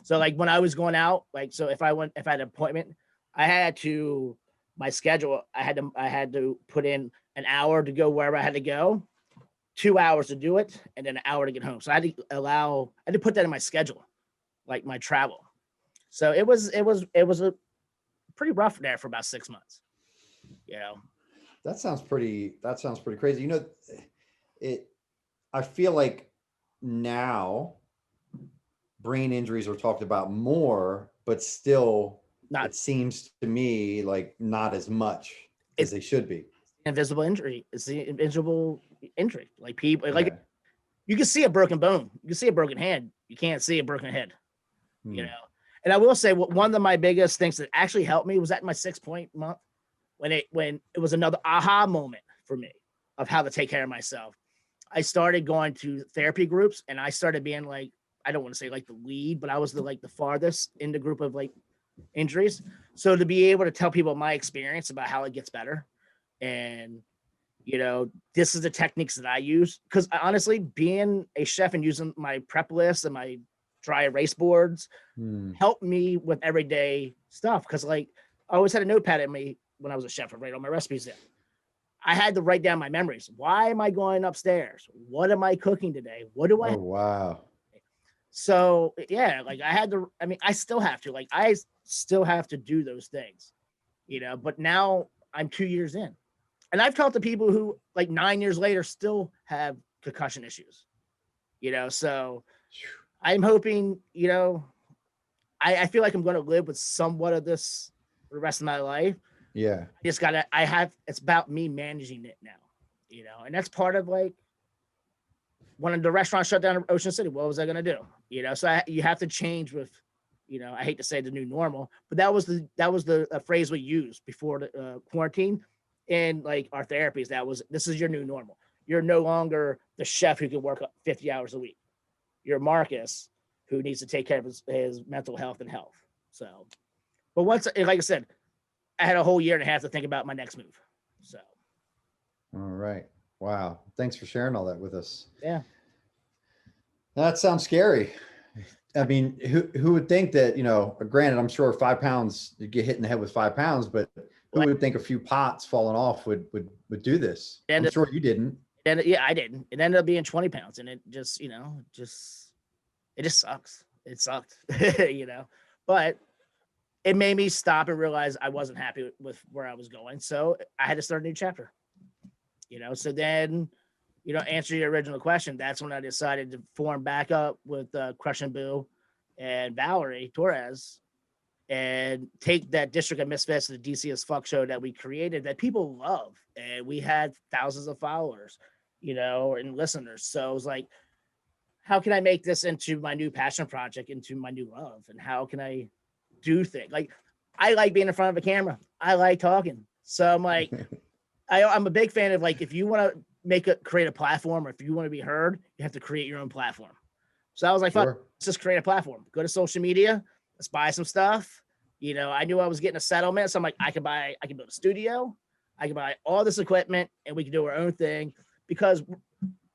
So like when I was going out, like, so if I had an appointment, my schedule, I had to put in an hour to go wherever I had to go, 2 hours to do it, and then an hour to get home. So I had to put that in my schedule, like my travel. So it was a pretty rough there for about 6 months. You know, that sounds pretty crazy. You know, I feel like now brain injuries are talked about more, but still it seems to me like not as much as they should be. Invisible injury. It's the invisible injury. Like people, like you can see a broken bone, you can see a broken hand, you can't see a broken head. You know. And I will say, one of my biggest things that actually helped me was at my 6-point month when it was another aha moment for me of how to take care of myself. I started going to therapy groups, and I started being like, I don't want to say like the lead, but I was the farthest in the group of like injuries. So to be able to tell people my experience about how it gets better, and you know, this is the techniques that I use, because honestly, being a chef and using my prep list and my dry erase boards helped me with everyday stuff. Because like I always had a notepad at me when I was a chef, and write all my recipes in. I had to write down my memories. Why am I going upstairs? What am I cooking today? What do I? Oh, wow. So yeah, like I still have to do those things, you know, but now I'm 2 years in, and I've talked to people who like 9 years later still have concussion issues, you know, so I'm hoping, you know, I feel like I'm going to live with somewhat of this for the rest of my life. Yeah. It's about me managing it now, you know, and that's part of like when the restaurant shut down in Ocean City, what was I going to do? You know, so you have to change with, you know, I hate to say the new normal, but that was the phrase we used before the quarantine and like our therapies. This is your new normal. You're no longer the chef who can work 50 hours a week. You're Marcus who needs to take care of his mental health and health. So, but once, like I said, I had a whole year and a half to think about my next move. So. All right. Wow. Thanks for sharing all that with us. Yeah. That sounds scary. I mean, who would think that, you know, granted, I'm sure 5 pounds, you get hit in the head with 5 pounds, but who would think a few pots falling off would do this? I'm sure you didn't. And yeah, I didn't. It ended up being 20 pounds, and it just, you know, it just sucks. It sucked, you know, but it made me stop and realize I wasn't happy with where I was going. So I had to start a new chapter, you know? So then, you know, answer your original question. That's when I decided to form back up with Crush and Boo and Valerie Torres and take that District of Misfits to the DC as Fuck show that we created that people love. And we had thousands of followers, you know, and listeners. So it was like, how can I make this into my new passion project, into my new love? And how can I do things? Like, I like being in front of a camera. I like talking. So I'm like, I'm a big fan of like, if you want to create a platform, or if you want to be heard, you have to create your own platform. So I was like, fuck, let's just create a platform. Go to social media. Let's buy some stuff. You know, I knew I was getting a settlement. So I'm like, I can build a studio. I can buy all this equipment and we can do our own thing because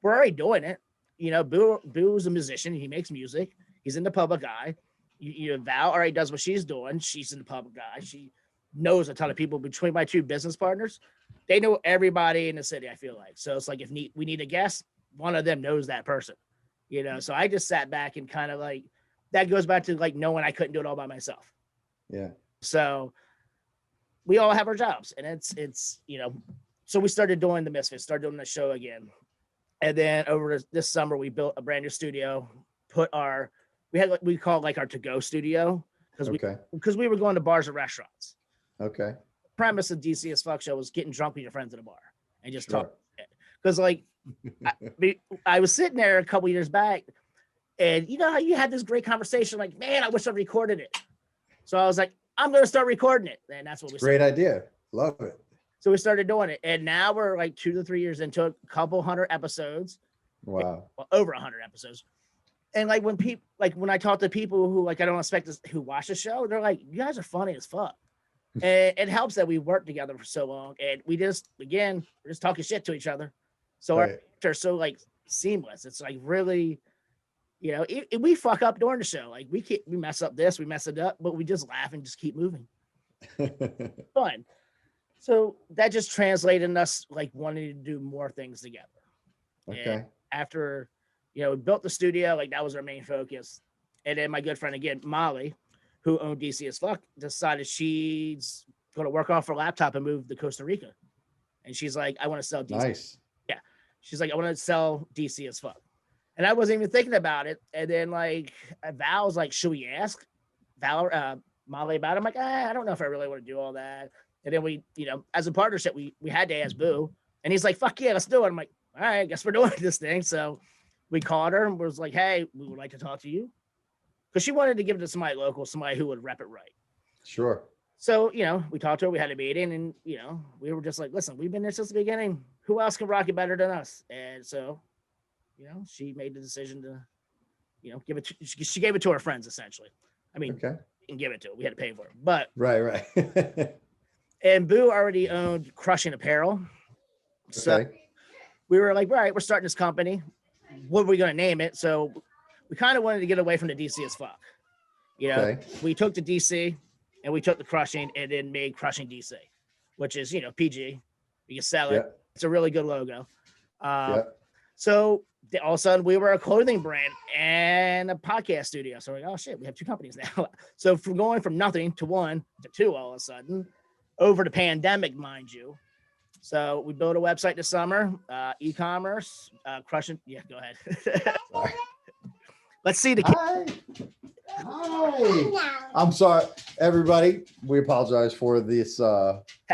we're already doing it. You know, Boo's a musician. He makes music. He's in the public eye. You know, Val already does what she's doing. She's in the public eye. She knows a ton of people. Between my two business partners, they know everybody in the city, I feel like. So it's like, if we need a guest, one of them knows that person, you know? So I just sat back and kind of like, that goes back to like knowing I couldn't do it all by myself. Yeah. So we all have our jobs, and it's, you know, so we started doing the Misfits, started doing the show again. And then over this summer, we built a brand new studio, we call it like our to-go studio because we were going to bars and restaurants. Okay. The premise of DC as Fuck show was getting drunk with your friends at a bar and just talk. Because like I was sitting there a couple years back, and you know how you had this great conversation, like, man, I wish I recorded it. So I was like, I'm going to start recording it. And that's what we started. Great idea. Love it. So we started doing it. And now we're like 2 to 3 years into a couple hundred episodes. Wow. Well, over 100 episodes. And like when I talk to people who like I don't expect who watch the show, they're like, you guys are funny as fuck. And it helps that we worked together for so long, and we're just talking shit to each other. So our are so like seamless. It's like really, we fuck up during the show. Like we mess up this, we mess it up, but we just laugh and just keep moving. Fun. So that just translated in us like wanting to do more things together. Okay. And after, we built the studio, like that was our main focus. And then my good friend again, Molly, who owned DC as Fuck, decided she's going to work off her laptop and move to Costa Rica. And she's like, I want to sell DC. Nice. Yeah. She's like, I want to sell DC as Fuck. And I wasn't even thinking about it. And then like Val was like, should we ask Molly about it? I'm like, I don't know if I really want to do all that. And then we, as a partnership, we had to ask Boo. And he's like, fuck yeah, let's do it. I'm like, all right, I guess we're doing this thing. So we called her and was like, hey, we would like to talk to you. Because she wanted to give it to somebody local, somebody who would rep it right. Sure. So, we talked to her, we had a meeting, and, we were just like, listen, we've been there since the beginning. Who else can rock it better than us? And so, she made the decision to, give it. She gave it to her friends, essentially. I mean, okay. And give it to her. We had to pay for it. But right. And Boo already owned Crushing Apparel. So we were like, right, we're starting this company. What are we going to name it? So we kind of wanted to get away from the DC as Fuck. We took the DC and we took the Crushing and then made Crushing DC, which is, PG. You can sell it. Yep. It's a really good logo. So all of a sudden we were a clothing brand and a podcast studio. So we're like, oh shit, we have two companies now. So from going from nothing to one to two all of a sudden over the pandemic, mind you. So we built a website this summer, e-commerce, Crushing. Yeah, go ahead. Let's see the kids. Hi. I'm sorry, everybody. We apologize for this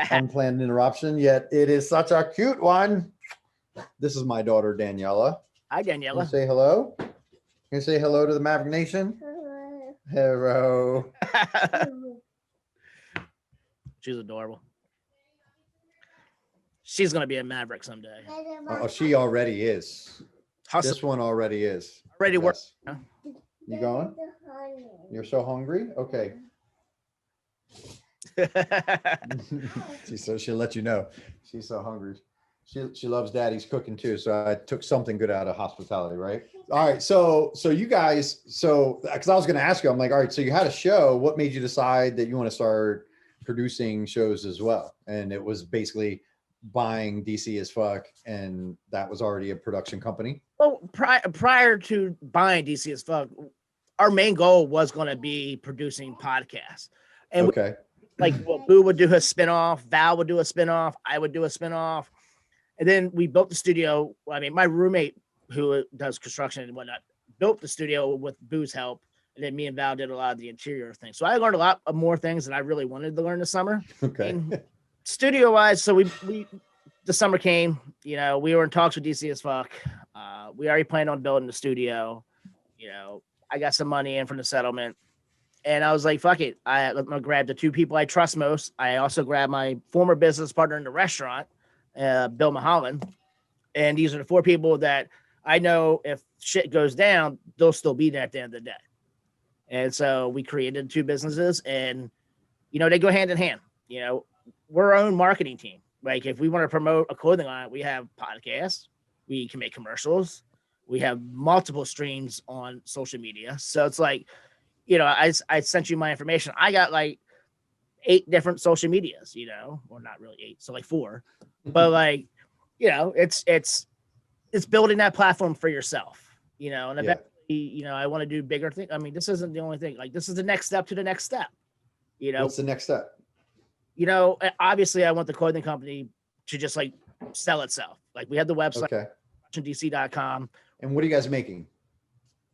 unplanned interruption, yet it is such a cute one. This is my daughter, Daniela. Hi, Daniela. Can you say hello? Can you say hello to the Maverick Nation? Hello. She's adorable. She's going to be a Maverick someday. Oh, she already is. This one already is. Already work. Yes. You going? You're so hungry? Okay. So she'll let you know. She's so hungry. She loves daddy's cooking too. So I took something good out of hospitality, right? All right. So you guys, because I was going to ask you, I'm like, all right, so you had a show. What made you decide that you want to start producing shows as well? And it was basically buying DC as Fuck, and that was already a production company. Well, prior to buying DC as Fuck, our main goal was going to be producing podcasts. And Boo would do his spinoff, Val would do a spinoff, I would do a spinoff. And then we built the studio. I mean, my roommate who does construction and whatnot built the studio with Boo's help. And then me and Val did a lot of the interior things. So I learned a lot of more things that I really wanted to learn this summer. Okay. And studio wise, so we the summer came, we were in talks with DC as Fuck. We already planned on building the studio. I got some money in from the settlement. And I was like, fuck it. I'm going to grab the two people I trust most. I also grabbed my former business partner in the restaurant, Bill Mulholland. And these are the four people that I know if shit goes down, they'll still be there at the end of the day. And so we created two businesses and, they go hand in hand. We're our own marketing team. Like if we want to promote a clothing line, we have podcasts, we can make commercials, we have multiple streams on social media. So it's like, I sent you my information. I got like 8 different social medias, or not really 8, so like 4, but like, it's building that platform for yourself, and eventually, I want to do bigger things. I mean, this isn't the only thing. Like this is the next step to the next step. What's the next step? Obviously I want the clothing company to just like sell itself. Like we have the website, CrushingDC.com. And what are you guys making?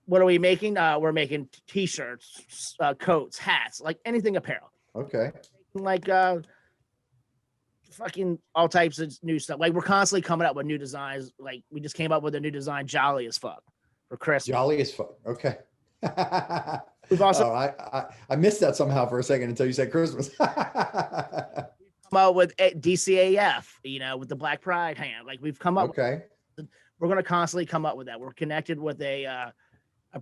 What are we making? We're making t-shirts, coats, hats, like anything apparel. Okay. Like fucking all types of new stuff. Like we're constantly coming up with new designs. Like we just came up with a new design, Jolly as Fuck, for Christmas. Jolly as Fuck. Okay. We've also I missed that somehow for a second until you said Christmas. come out with DCAF, with the Black Pride hand. Like we've come up. Okay. We're going to constantly come up with that. We're connected with a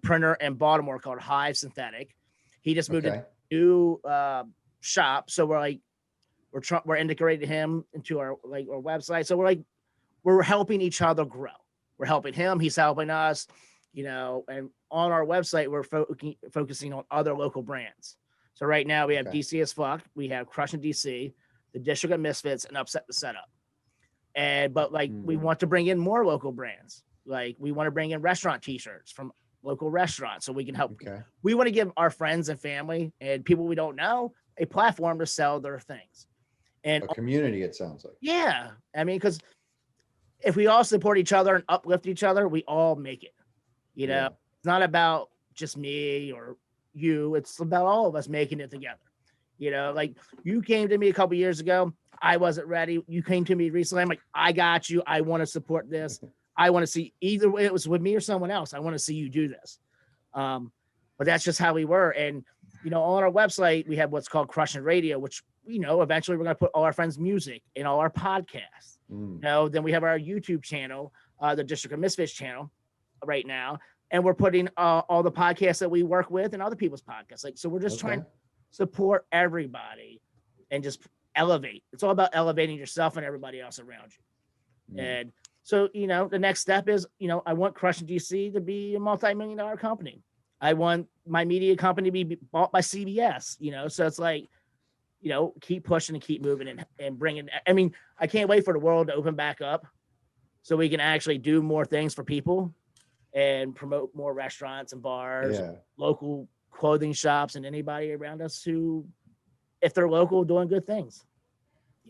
printer in Baltimore called Hive Synthetic. He just moved to a new shop. So we're like, We're integrating him into our website. So we're helping each other grow. We're helping him. He's helping us, and on our website, we're focusing on other local brands. So right now we have DC as Fuck. We have CrushingDC, the District of Misfits, and Upset the Setup. But we want to bring in more local brands. Like we want to bring in restaurant t-shirts from local restaurants so we can help. We want to give our friends and family and people we don't know a platform to sell their things. And a community, it sounds like. Yeah. I mean, because if we all support each other and uplift each other, we all make it. It's not about just me or you. It's about all of us making it together. Like you came to me a couple years ago. I wasn't ready. You came to me recently. I'm like, I got you. I want to support this. I want to see, either way it was with me or someone else, I want to see you do this. But that's just how we were. And, on our website, we have what's called Crushing Radio, which, eventually we're going to put all our friends' music in all our podcasts. Then we have our YouTube channel, the District of Misfits channel right now. And we're putting all the podcasts that we work with and other people's podcasts. So we're just trying to support everybody and just elevate. It's all about elevating yourself and everybody else around you. And so, the next step is, I want CrushingDC to be a multi-million-dollar company. I want my media company to be bought by CBS, so it's like, keep pushing and keep moving and bringing. I mean, I can't wait for the world to open back up so we can actually do more things for people and promote more restaurants and bars, local clothing shops, and anybody around us who, if they're local, doing good things.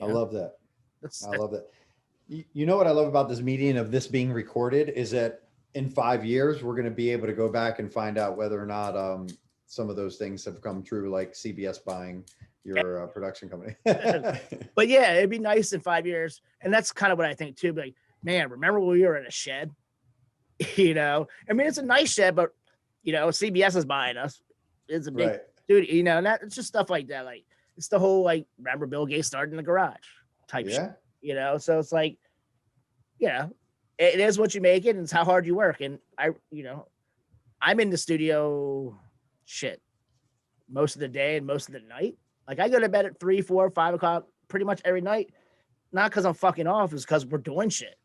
I love that. I love that. You know what I love about this meeting of this being recorded is that in 5 years, we're going to be able to go back and find out whether or not some of those things have come true, like CBS buying your production company. But yeah, it'd be nice in 5 years. And that's kind of what I think too. Like, man, remember when we were in a shed? I mean, it's a nice shed, but CBS is buying us. It's a big dude, and it's just stuff like that. Like it's the whole, remember Bill Gates started in the garage type shit, so it's like, it is what you make it and it's how hard you work. And I'm in the studio shit most of the day and most of the night. Like I go to bed at 3, 4, 5 o'clock pretty much every night. Not because I'm fucking off, it's because we're doing shit.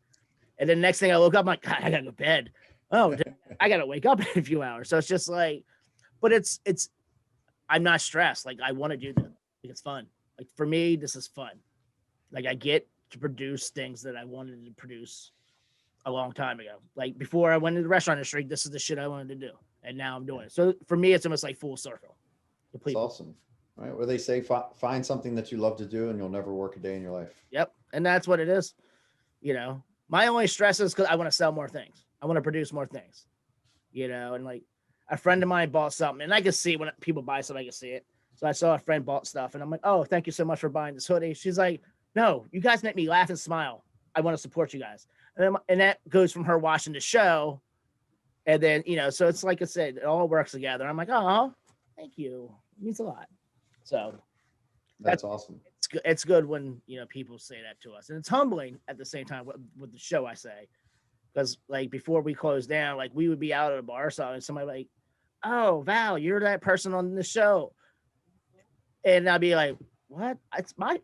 And then the next thing I woke up, I'm like, God, I gotta go to bed. Oh, I gotta wake up in a few hours. So it's just like, but it's I'm not stressed. Like I want to do this. Like it's fun. Like for me, this is fun. Like I get to produce things that I wanted to produce a long time ago. Like before I went into the restaurant industry, this is the shit I wanted to do. And now I'm doing it. So for me, it's almost like full circle. It's awesome. Right. Where they say, find something that you love to do and you'll never work a day in your life. Yep. And that's what it is. My only stress is because I want to sell more things. I want to produce more things, and like a friend of mine bought something and I can see when people buy something, I can see it. So I saw a friend bought stuff and I'm like, oh, thank you so much for buying this hoodie. She's like, no, you guys make me laugh and smile. I want to support you guys. And that goes from her watching the show. And then, so it's like I said, it all works together. I'm like, oh, thank you. It means a lot. So that's awesome. It's good when, people say that to us. And it's humbling at the same time with the show, I say. Because like before we closed down, like we would be out at a bar, so and somebody like, oh, Val, you're that person on the show. And I'd be like, what? It's my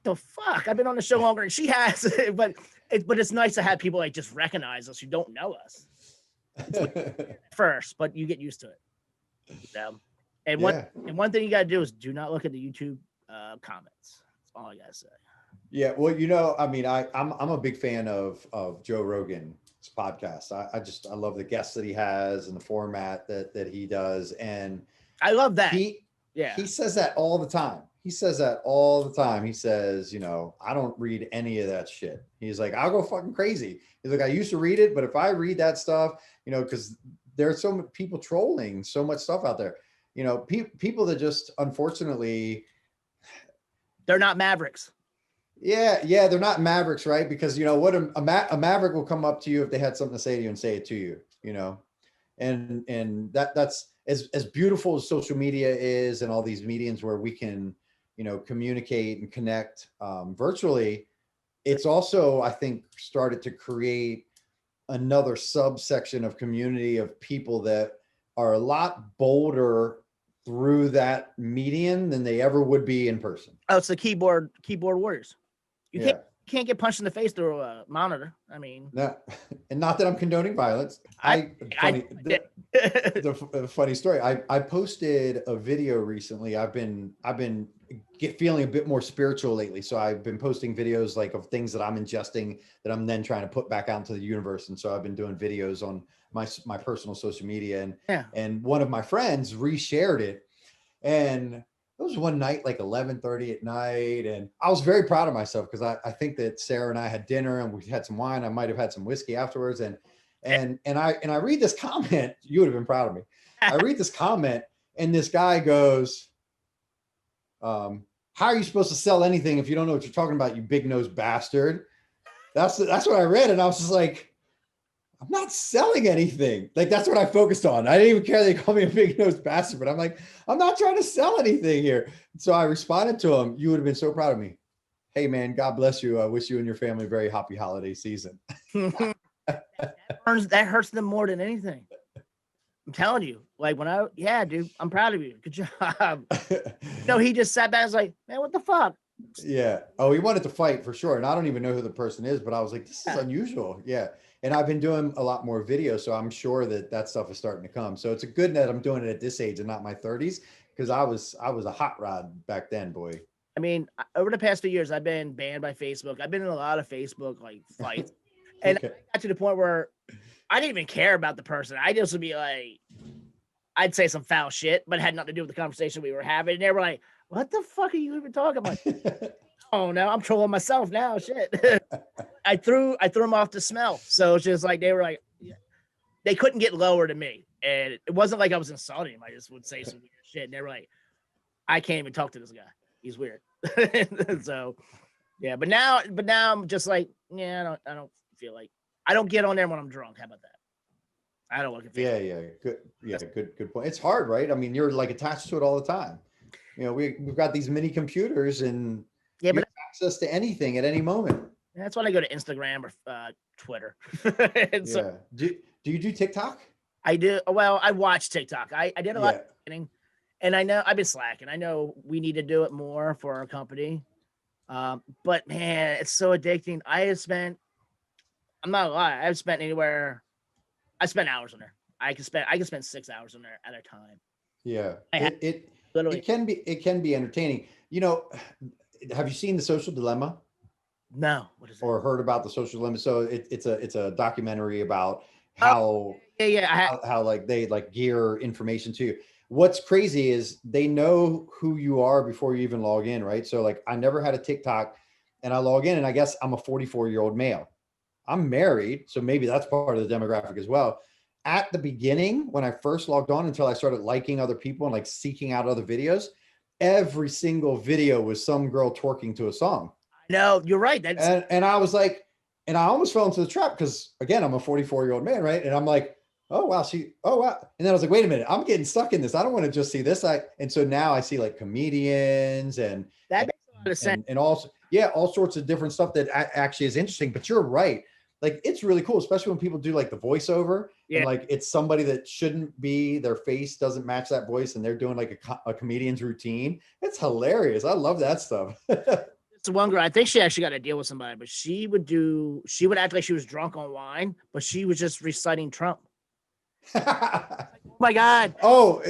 the fuck. I've been on the show longer than she has. but it's nice to have people like just recognize us who don't know us first, but you get used to it. And one thing you gotta do is do not look at the YouTube comments. That's all I gotta say. Yeah, well, I mean, I'm a big fan of Joe Rogan's podcast. I love the guests that he has and the format that he does, and I love that. He says that all the time. He says, I don't read any of that shit. He's like, I'll go fucking crazy. He's like, I used to read it, but if I read that stuff, because there's so many people trolling so much stuff out there. People that just unfortunately, they're not Mavericks. Yeah, they're not Mavericks, right? Because what a Maverick will come up to you if they had something to say to you and say it to you, and that's as beautiful as social media is and all these mediums where we can, communicate and connect virtually. It's also, I think, started to create another subsection of community of people that are a lot bolder through that median than they ever would be in person. Oh, it's the keyboard warriors. You Yeah. can't get punched in the face through a monitor. I mean, No, and not that I'm condoning violence. The funny story. I posted a video recently. I've been feeling a bit more spiritual lately. So I've been posting videos like of things that I'm ingesting that I'm then trying to put back out into the universe. And so I've been doing videos on my personal social media, and one of my friends reshared it, and it was one night, like 11:30 at night. And I was very proud of myself because I think that Sarah and I had dinner and we had some wine. I might've had some whiskey afterwards. And I read this comment, you would have been proud of me. I read this comment and this guy goes, how are you supposed to sell anything if you don't know what you're talking about, you big nosed bastard? That's what I read. And I was just like, I'm not selling anything. Like, that's what I focused on. I didn't even care they call me a big nosed bastard, but I'm like, I'm not trying to sell anything here. So I responded to him. You would have been so proud of me. Hey man, God bless you. I wish you and your family a very happy holiday season. that hurts them more than anything. I'm telling you, like dude, I'm proud of you. Good job. No, he just sat back and was like, man, what the fuck? Yeah. Oh, he wanted to fight for sure. And I don't even know who the person is, but I was like, this is unusual. Yeah. And I've been doing a lot more videos, so I'm sure that stuff is starting to come. So it's a good that I'm doing it at this age and not my 30s, because I was a hot rod back then, boy. I mean, over the past few years, I've been banned by Facebook. I've been in a lot of Facebook like fights, and I got to the point where I didn't even care about the person. I just would be like, I'd say some foul shit, but it had nothing to do with the conversation we were having. And they were like, "What the fuck are you even talking about?" Oh no, I'm trolling myself now. Shit. I threw them off the smell. So it's just like they were like, they couldn't get lower than me. And it wasn't like I was insulting him. I just would say some weird shit. And they were like, I can't even talk to this guy. He's weird. So yeah, but now I'm just like, yeah, I don't feel like, I don't get on there when I'm drunk. How about that? I don't look at Facebook. Yeah. Good. Yeah. Good point. It's hard, right? I mean, you're like attached to it all the time. You know, we've got these mini computers and you have access to anything at any moment. That's when I go to Instagram or Twitter. So, do you do TikTok? I do. Well, I watch TikTok. I did a lot of marketing, and I know I've been slacking. I know we need to do it more for our company. But man, it's so addicting. I'm not gonna lie, I spent hours on there. I can spend 6 hours on there at a time. Yeah. It can be entertaining. You know, have you seen The Social Dilemma? No. What is it? Or heard about The Social Dilemma? So it's a documentary about how how like they like gear information to you. What's crazy is they know who you are before you even log in, right? So like I never had a TikTok and I log in and I guess I'm a 44-year-old male. I'm married, so maybe that's part of the demographic as well. At the beginning, when I first logged on until I started liking other people and like seeking out other videos, every single video was some girl twerking to a song. No, you're right. And I was like, and I almost fell into the trap because again, I'm a 44-year-old man, right? And I'm like, oh wow, and then I was like, wait a minute, I'm getting stuck in this. I don't want to just see this. And so now I see like comedians and that makes a lot of sense. And also, all sorts of different stuff that actually is interesting. But you're right. Like, it's really cool, especially when people do like the voiceover and like it's somebody that shouldn't be, their face doesn't match that voice and they're doing like a comedian's routine. It's hilarious. I love that stuff. It's one girl, I think she actually got a deal with somebody, but she would act like she was drunk on wine, but she was just reciting Trump. Oh my God. Oh,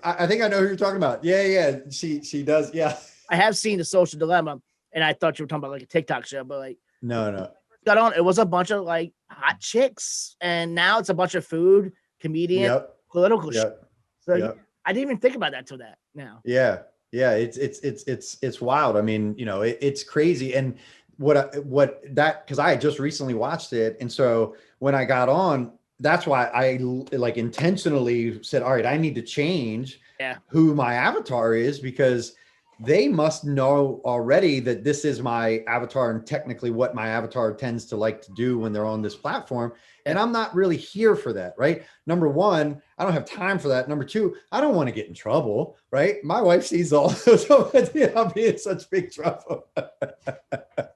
I think I know who you're talking about. Yeah. She does. Yeah. I have seen The Social Dilemma and I thought you were talking about like a TikTok show, but like, no. Got on, it was a bunch of like hot chicks, and now it's a bunch of food, comedian, political shit. So I didn't even think about that till that now. Yeah. It's wild. I mean, you know, it's crazy. And because I had just recently watched it, and so when I got on, that's why I like intentionally said, all right, I need to change who my avatar is, because they must know already that this is my avatar and technically what my avatar tends to like to do when they're on this platform. And I'm not really here for that, right? Number one, I don't have time for that. Number two, I don't want to get in trouble, right? My wife sees all those. I'll be in such big trouble.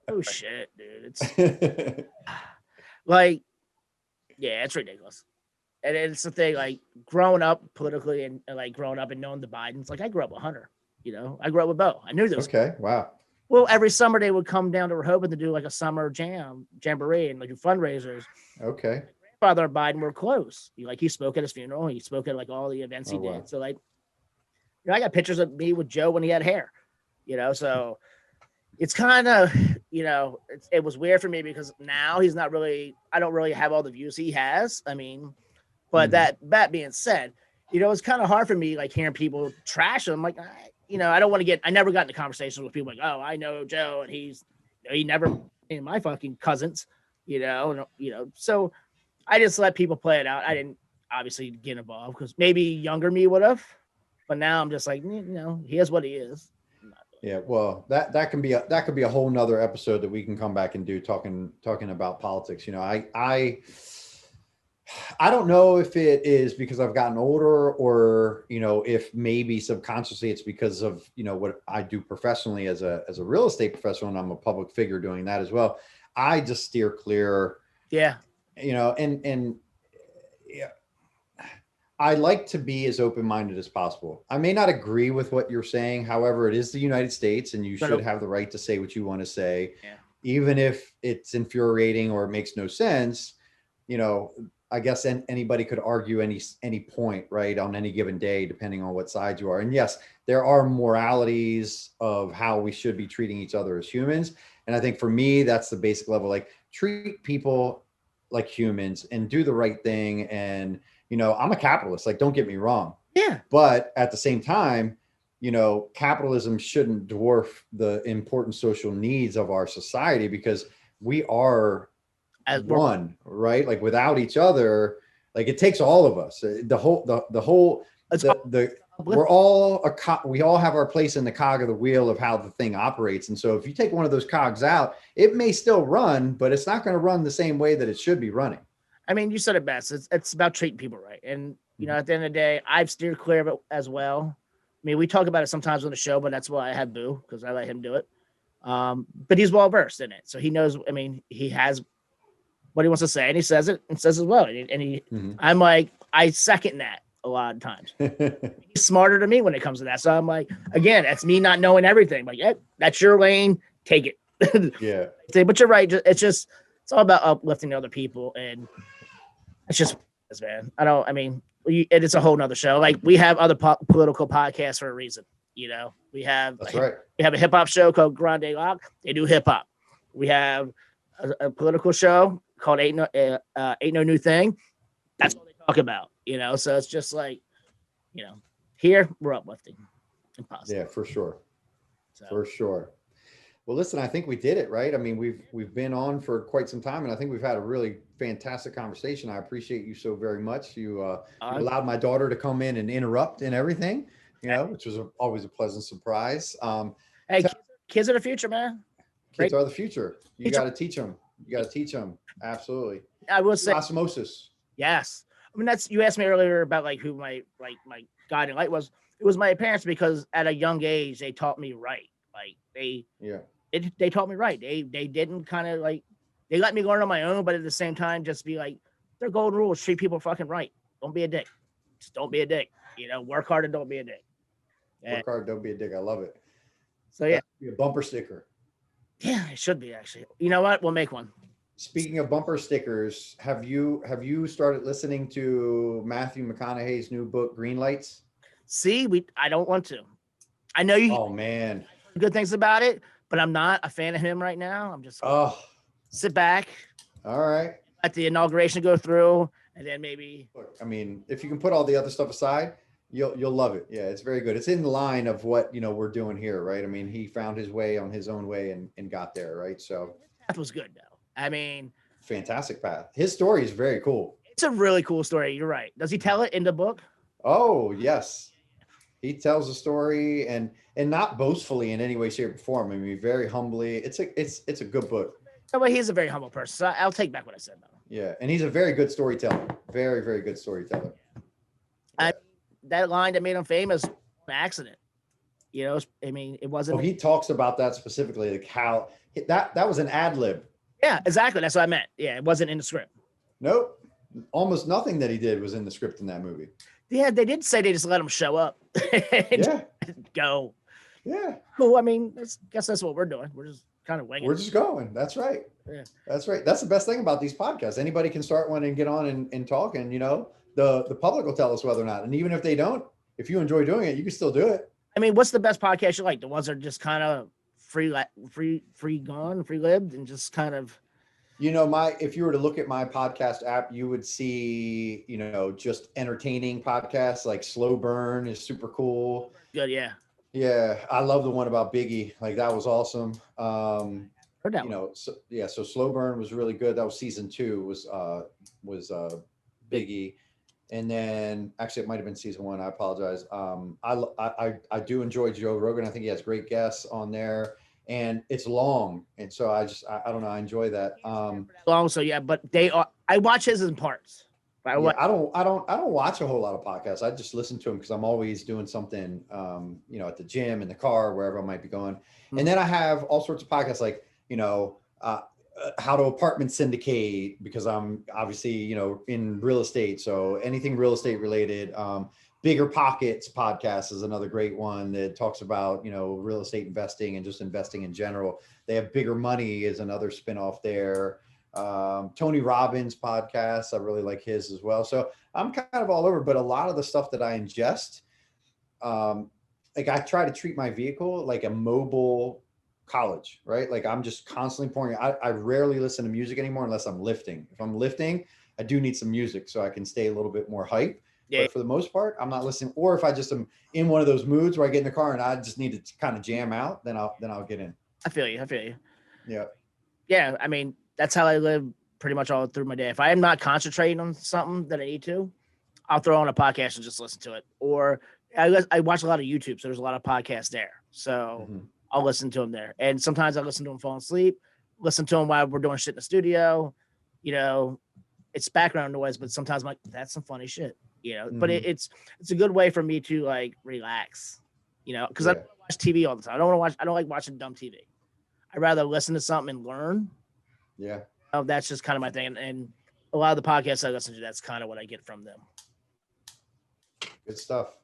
Oh shit, dude. It's like, yeah, it's ridiculous. And it's the thing, like growing up politically and like growing up and knowing the Bidens, like I grew up with Hunter, I grew up with Bo. I knew those. Okay. Wow. Well, every summer they would come down to Rehoboth to do like a summer jamboree and like do fundraisers. Okay. Father and Biden were close. He spoke at his funeral. He spoke at like all the events he did. Wow. So like, I got pictures of me with Joe when he had hair, so it's kind of, it was weird for me because now I don't really have all the views he has. I mean, but that being said, it's kind of hard for me, like hearing people trash him. Like, I don't want to I never got into conversations with people like, oh, I know Joe and he never in my fucking cousins, so I just let people play it out. I didn't obviously get involved because maybe younger me would have, but now I'm just like, he is what he is. Yeah, well, that can be a whole nother episode that we can come back and do talking about politics. I don't know if it is because I've gotten older or, if maybe subconsciously it's because of, what I do professionally as a real estate professional, and I'm a public figure doing that as well. I just steer clear. Yeah. And yeah, I like to be as open-minded as possible. I may not agree with what you're saying. However, it is the United States and you should have the right to say what you want to say, even if it's infuriating or it makes no sense. I guess anybody could argue any point, right, on any given day, depending on what side you are. And yes, there are moralities of how we should be treating each other as humans. And I think for me, that's the basic level, like treat people like humans and do the right thing. And, I'm a capitalist, like, don't get me wrong. Yeah. But at the same time, capitalism shouldn't dwarf the important social needs of our society because we are as one, right? Like without each other, like it takes all of us. We're all we all have our place in the cog of the wheel of how the thing operates. And so if you take one of those cogs out, it may still run, but it's not going to run the same way that it should be running. I mean, you said it best. It's about treating people right. And, at the end of the day, I've steered clear of it as well. I mean, we talk about it sometimes on the show, but that's why I have Boo, because I let him do it. But he's well-versed in it. So he knows, he has what he wants to say, and he says it and says as well. I'm like, I second that a lot of times. He's smarter than me when it comes to that. So I'm like, again, that's me not knowing everything. Like, that's your lane. Take it. Yeah. But you're right. It's all about uplifting other people. And it's just, man, it's a whole nother show. Like we have other political podcasts for a reason. We have, we have a hip hop show called Grande Lock. They do hip hop. We have a political show called Ain't No New Thing. That's what they talk about, so it's just like, here we're uplifting and positive. Yeah, for sure. For sure. Well, listen, I think we did it, right? I mean, we've been on for quite some time and I think we've had a really fantastic conversation. I appreciate you so very much. You allowed my daughter to come in and interrupt and everything, which was always a pleasant surprise. Hey, kids are the future, man. Kids are the future. You got to teach them. Absolutely. I will say osmosis. Yes. You asked me earlier about like who my guiding light was. It was my parents because at a young age, they taught me right. Like they taught me right. They didn't kind of like, they let me learn on my own, but at the same time, just be like, their golden rules, treat people fucking right. Don't be a dick. Just don't be a dick. Work hard and don't be a dick. Work hard, don't be a dick. I love it. So yeah. Be a bumper sticker. Yeah, it should be actually. You know what? We'll make one. Speaking of bumper stickers, have you started listening to Matthew McConaughey's new book, Green Lights? See, I don't want to. I know you. Oh man. Good things about it, but I'm not a fan of him right now. I'm just sit back. All right. Let the inauguration go through, and then maybe. Look, if you can put all the other stuff aside, you'll love it. Yeah, it's very good. It's in the line of what we're doing here, right? He found his way on his own way and got there, right? So that was good though. Fantastic path. His story is very cool. It's a really cool story. You're right. Does he tell it in the book? Oh yes, he tells the story and not boastfully in any way, shape, or form. Very humbly. It's a good book. Well, he's a very humble person. So I'll take back what I said though. Yeah, and he's a very good storyteller. Very, very good storyteller. Yeah. That line that made him famous, an accident. It wasn't. Oh, he talks about that specifically, like how that was an ad lib. Yeah, exactly. That's what I meant. Yeah, it wasn't in the script. Nope. almost nothing that he did was in the script in that movie. Yeah, they did say they just let him show up. Yeah. Go. Yeah. Well, I mean, I guess that's what we're doing. We're just kind of winging. We're just going. That's right. Yeah. That's right. That's the best thing about these podcasts. Anybody can start one and get on and talk, and the public will tell us whether or not. And even if they don't, if you enjoy doing it, you can still do it. I mean, what's the best podcast you like? The ones that are just kind of free lived, and just kind of. If you were to look at my podcast app, you would see, just entertaining podcasts like Slow Burn is super cool. Good, yeah. Yeah, I love the one about Biggie. Like that was awesome. Heard that one. So Slow Burn was really good. That was season 2 was Biggie. And then actually it might've been season 1. I apologize. I do enjoy Joe Rogan. I think he has great guests on there, and it's long. And so I don't know. I enjoy that. Long. So yeah, but I watch his in parts. I don't watch a whole lot of podcasts. I just listen to them because I'm always doing something, at the gym, in the car, wherever I might be going. Mm-hmm. And then I have all sorts of podcasts like, how to apartment syndicate, because I'm obviously, in real estate. So anything real estate related. Bigger Pockets podcast is another great one that talks about, real estate investing and just investing in general. They have Bigger Money is another spinoff there. Tony Robbins podcast, I really like his as well. So I'm kind of all over, but a lot of the stuff that I ingest, like I try to treat my vehicle like a mobile college, right? Like I'm just constantly pouring. I rarely listen to music anymore unless I'm lifting. If I'm lifting, I do need some music so I can stay a little bit more hype. Yeah. But for the most part, I'm not listening. Or if I just am in one of those moods where I get in the car and I just need to kind of jam out, then I'll get in. I feel you. Yeah. Yeah. I mean, that's how I live pretty much all through my day. If I am not concentrating on something that I need to, I'll throw on a podcast and just listen to it. Or I watch a lot of YouTube, so there's a lot of podcasts there. So I'll listen to them there. And sometimes I listen to them falling asleep, listen to them while we're doing shit in the studio. It's background noise, but sometimes I'm like, that's some funny shit, but it's a good way for me to like relax, because I don't watch TV all the time. I don't like watching dumb TV. I'd rather listen to something and learn. Yeah. That's just kind of my thing. And a lot of the podcasts I listen to, that's kind of what I get from them. Good stuff.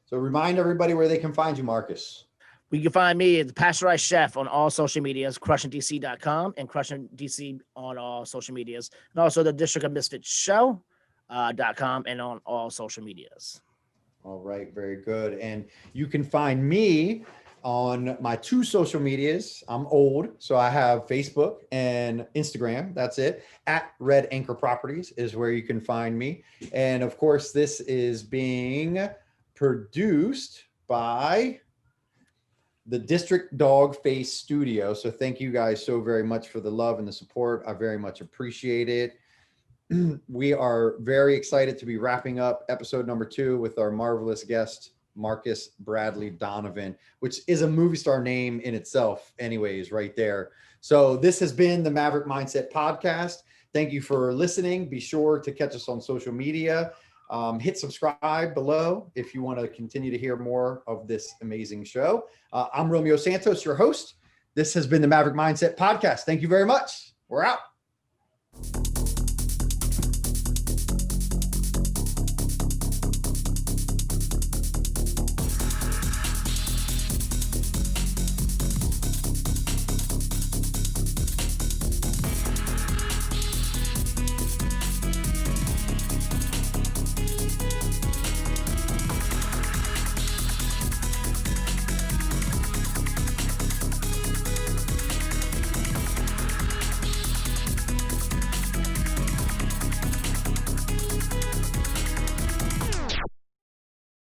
So remind everybody where they can find you, Marcus. You can find me at the Pasteurized Chef on all social medias, CrushingDC.com and CrushingDC on all social medias. And also the District of Misfits Show .com and on all social medias. All right. Very good. And you can find me on my 2 social medias. I'm old, so I have Facebook and Instagram. That's it. At Red Anchor Properties is where you can find me. And of course, this is being produced by the District Dogface Studio. So thank you guys so very much for the love and the support. I very much appreciate it. We are very excited to be wrapping up episode number 2 with our marvelous guest, Marcus Bradley Donovan, which is a movie star name in itself anyways, right there. So this has been the Maverick Mindset podcast. Thank you for listening. Be sure to catch us on social media. Hit subscribe below if you want to continue to hear more of this amazing show. I'm Romeo Santos, your host. This has been the Maverick Mindset podcast. Thank you very much. We're out.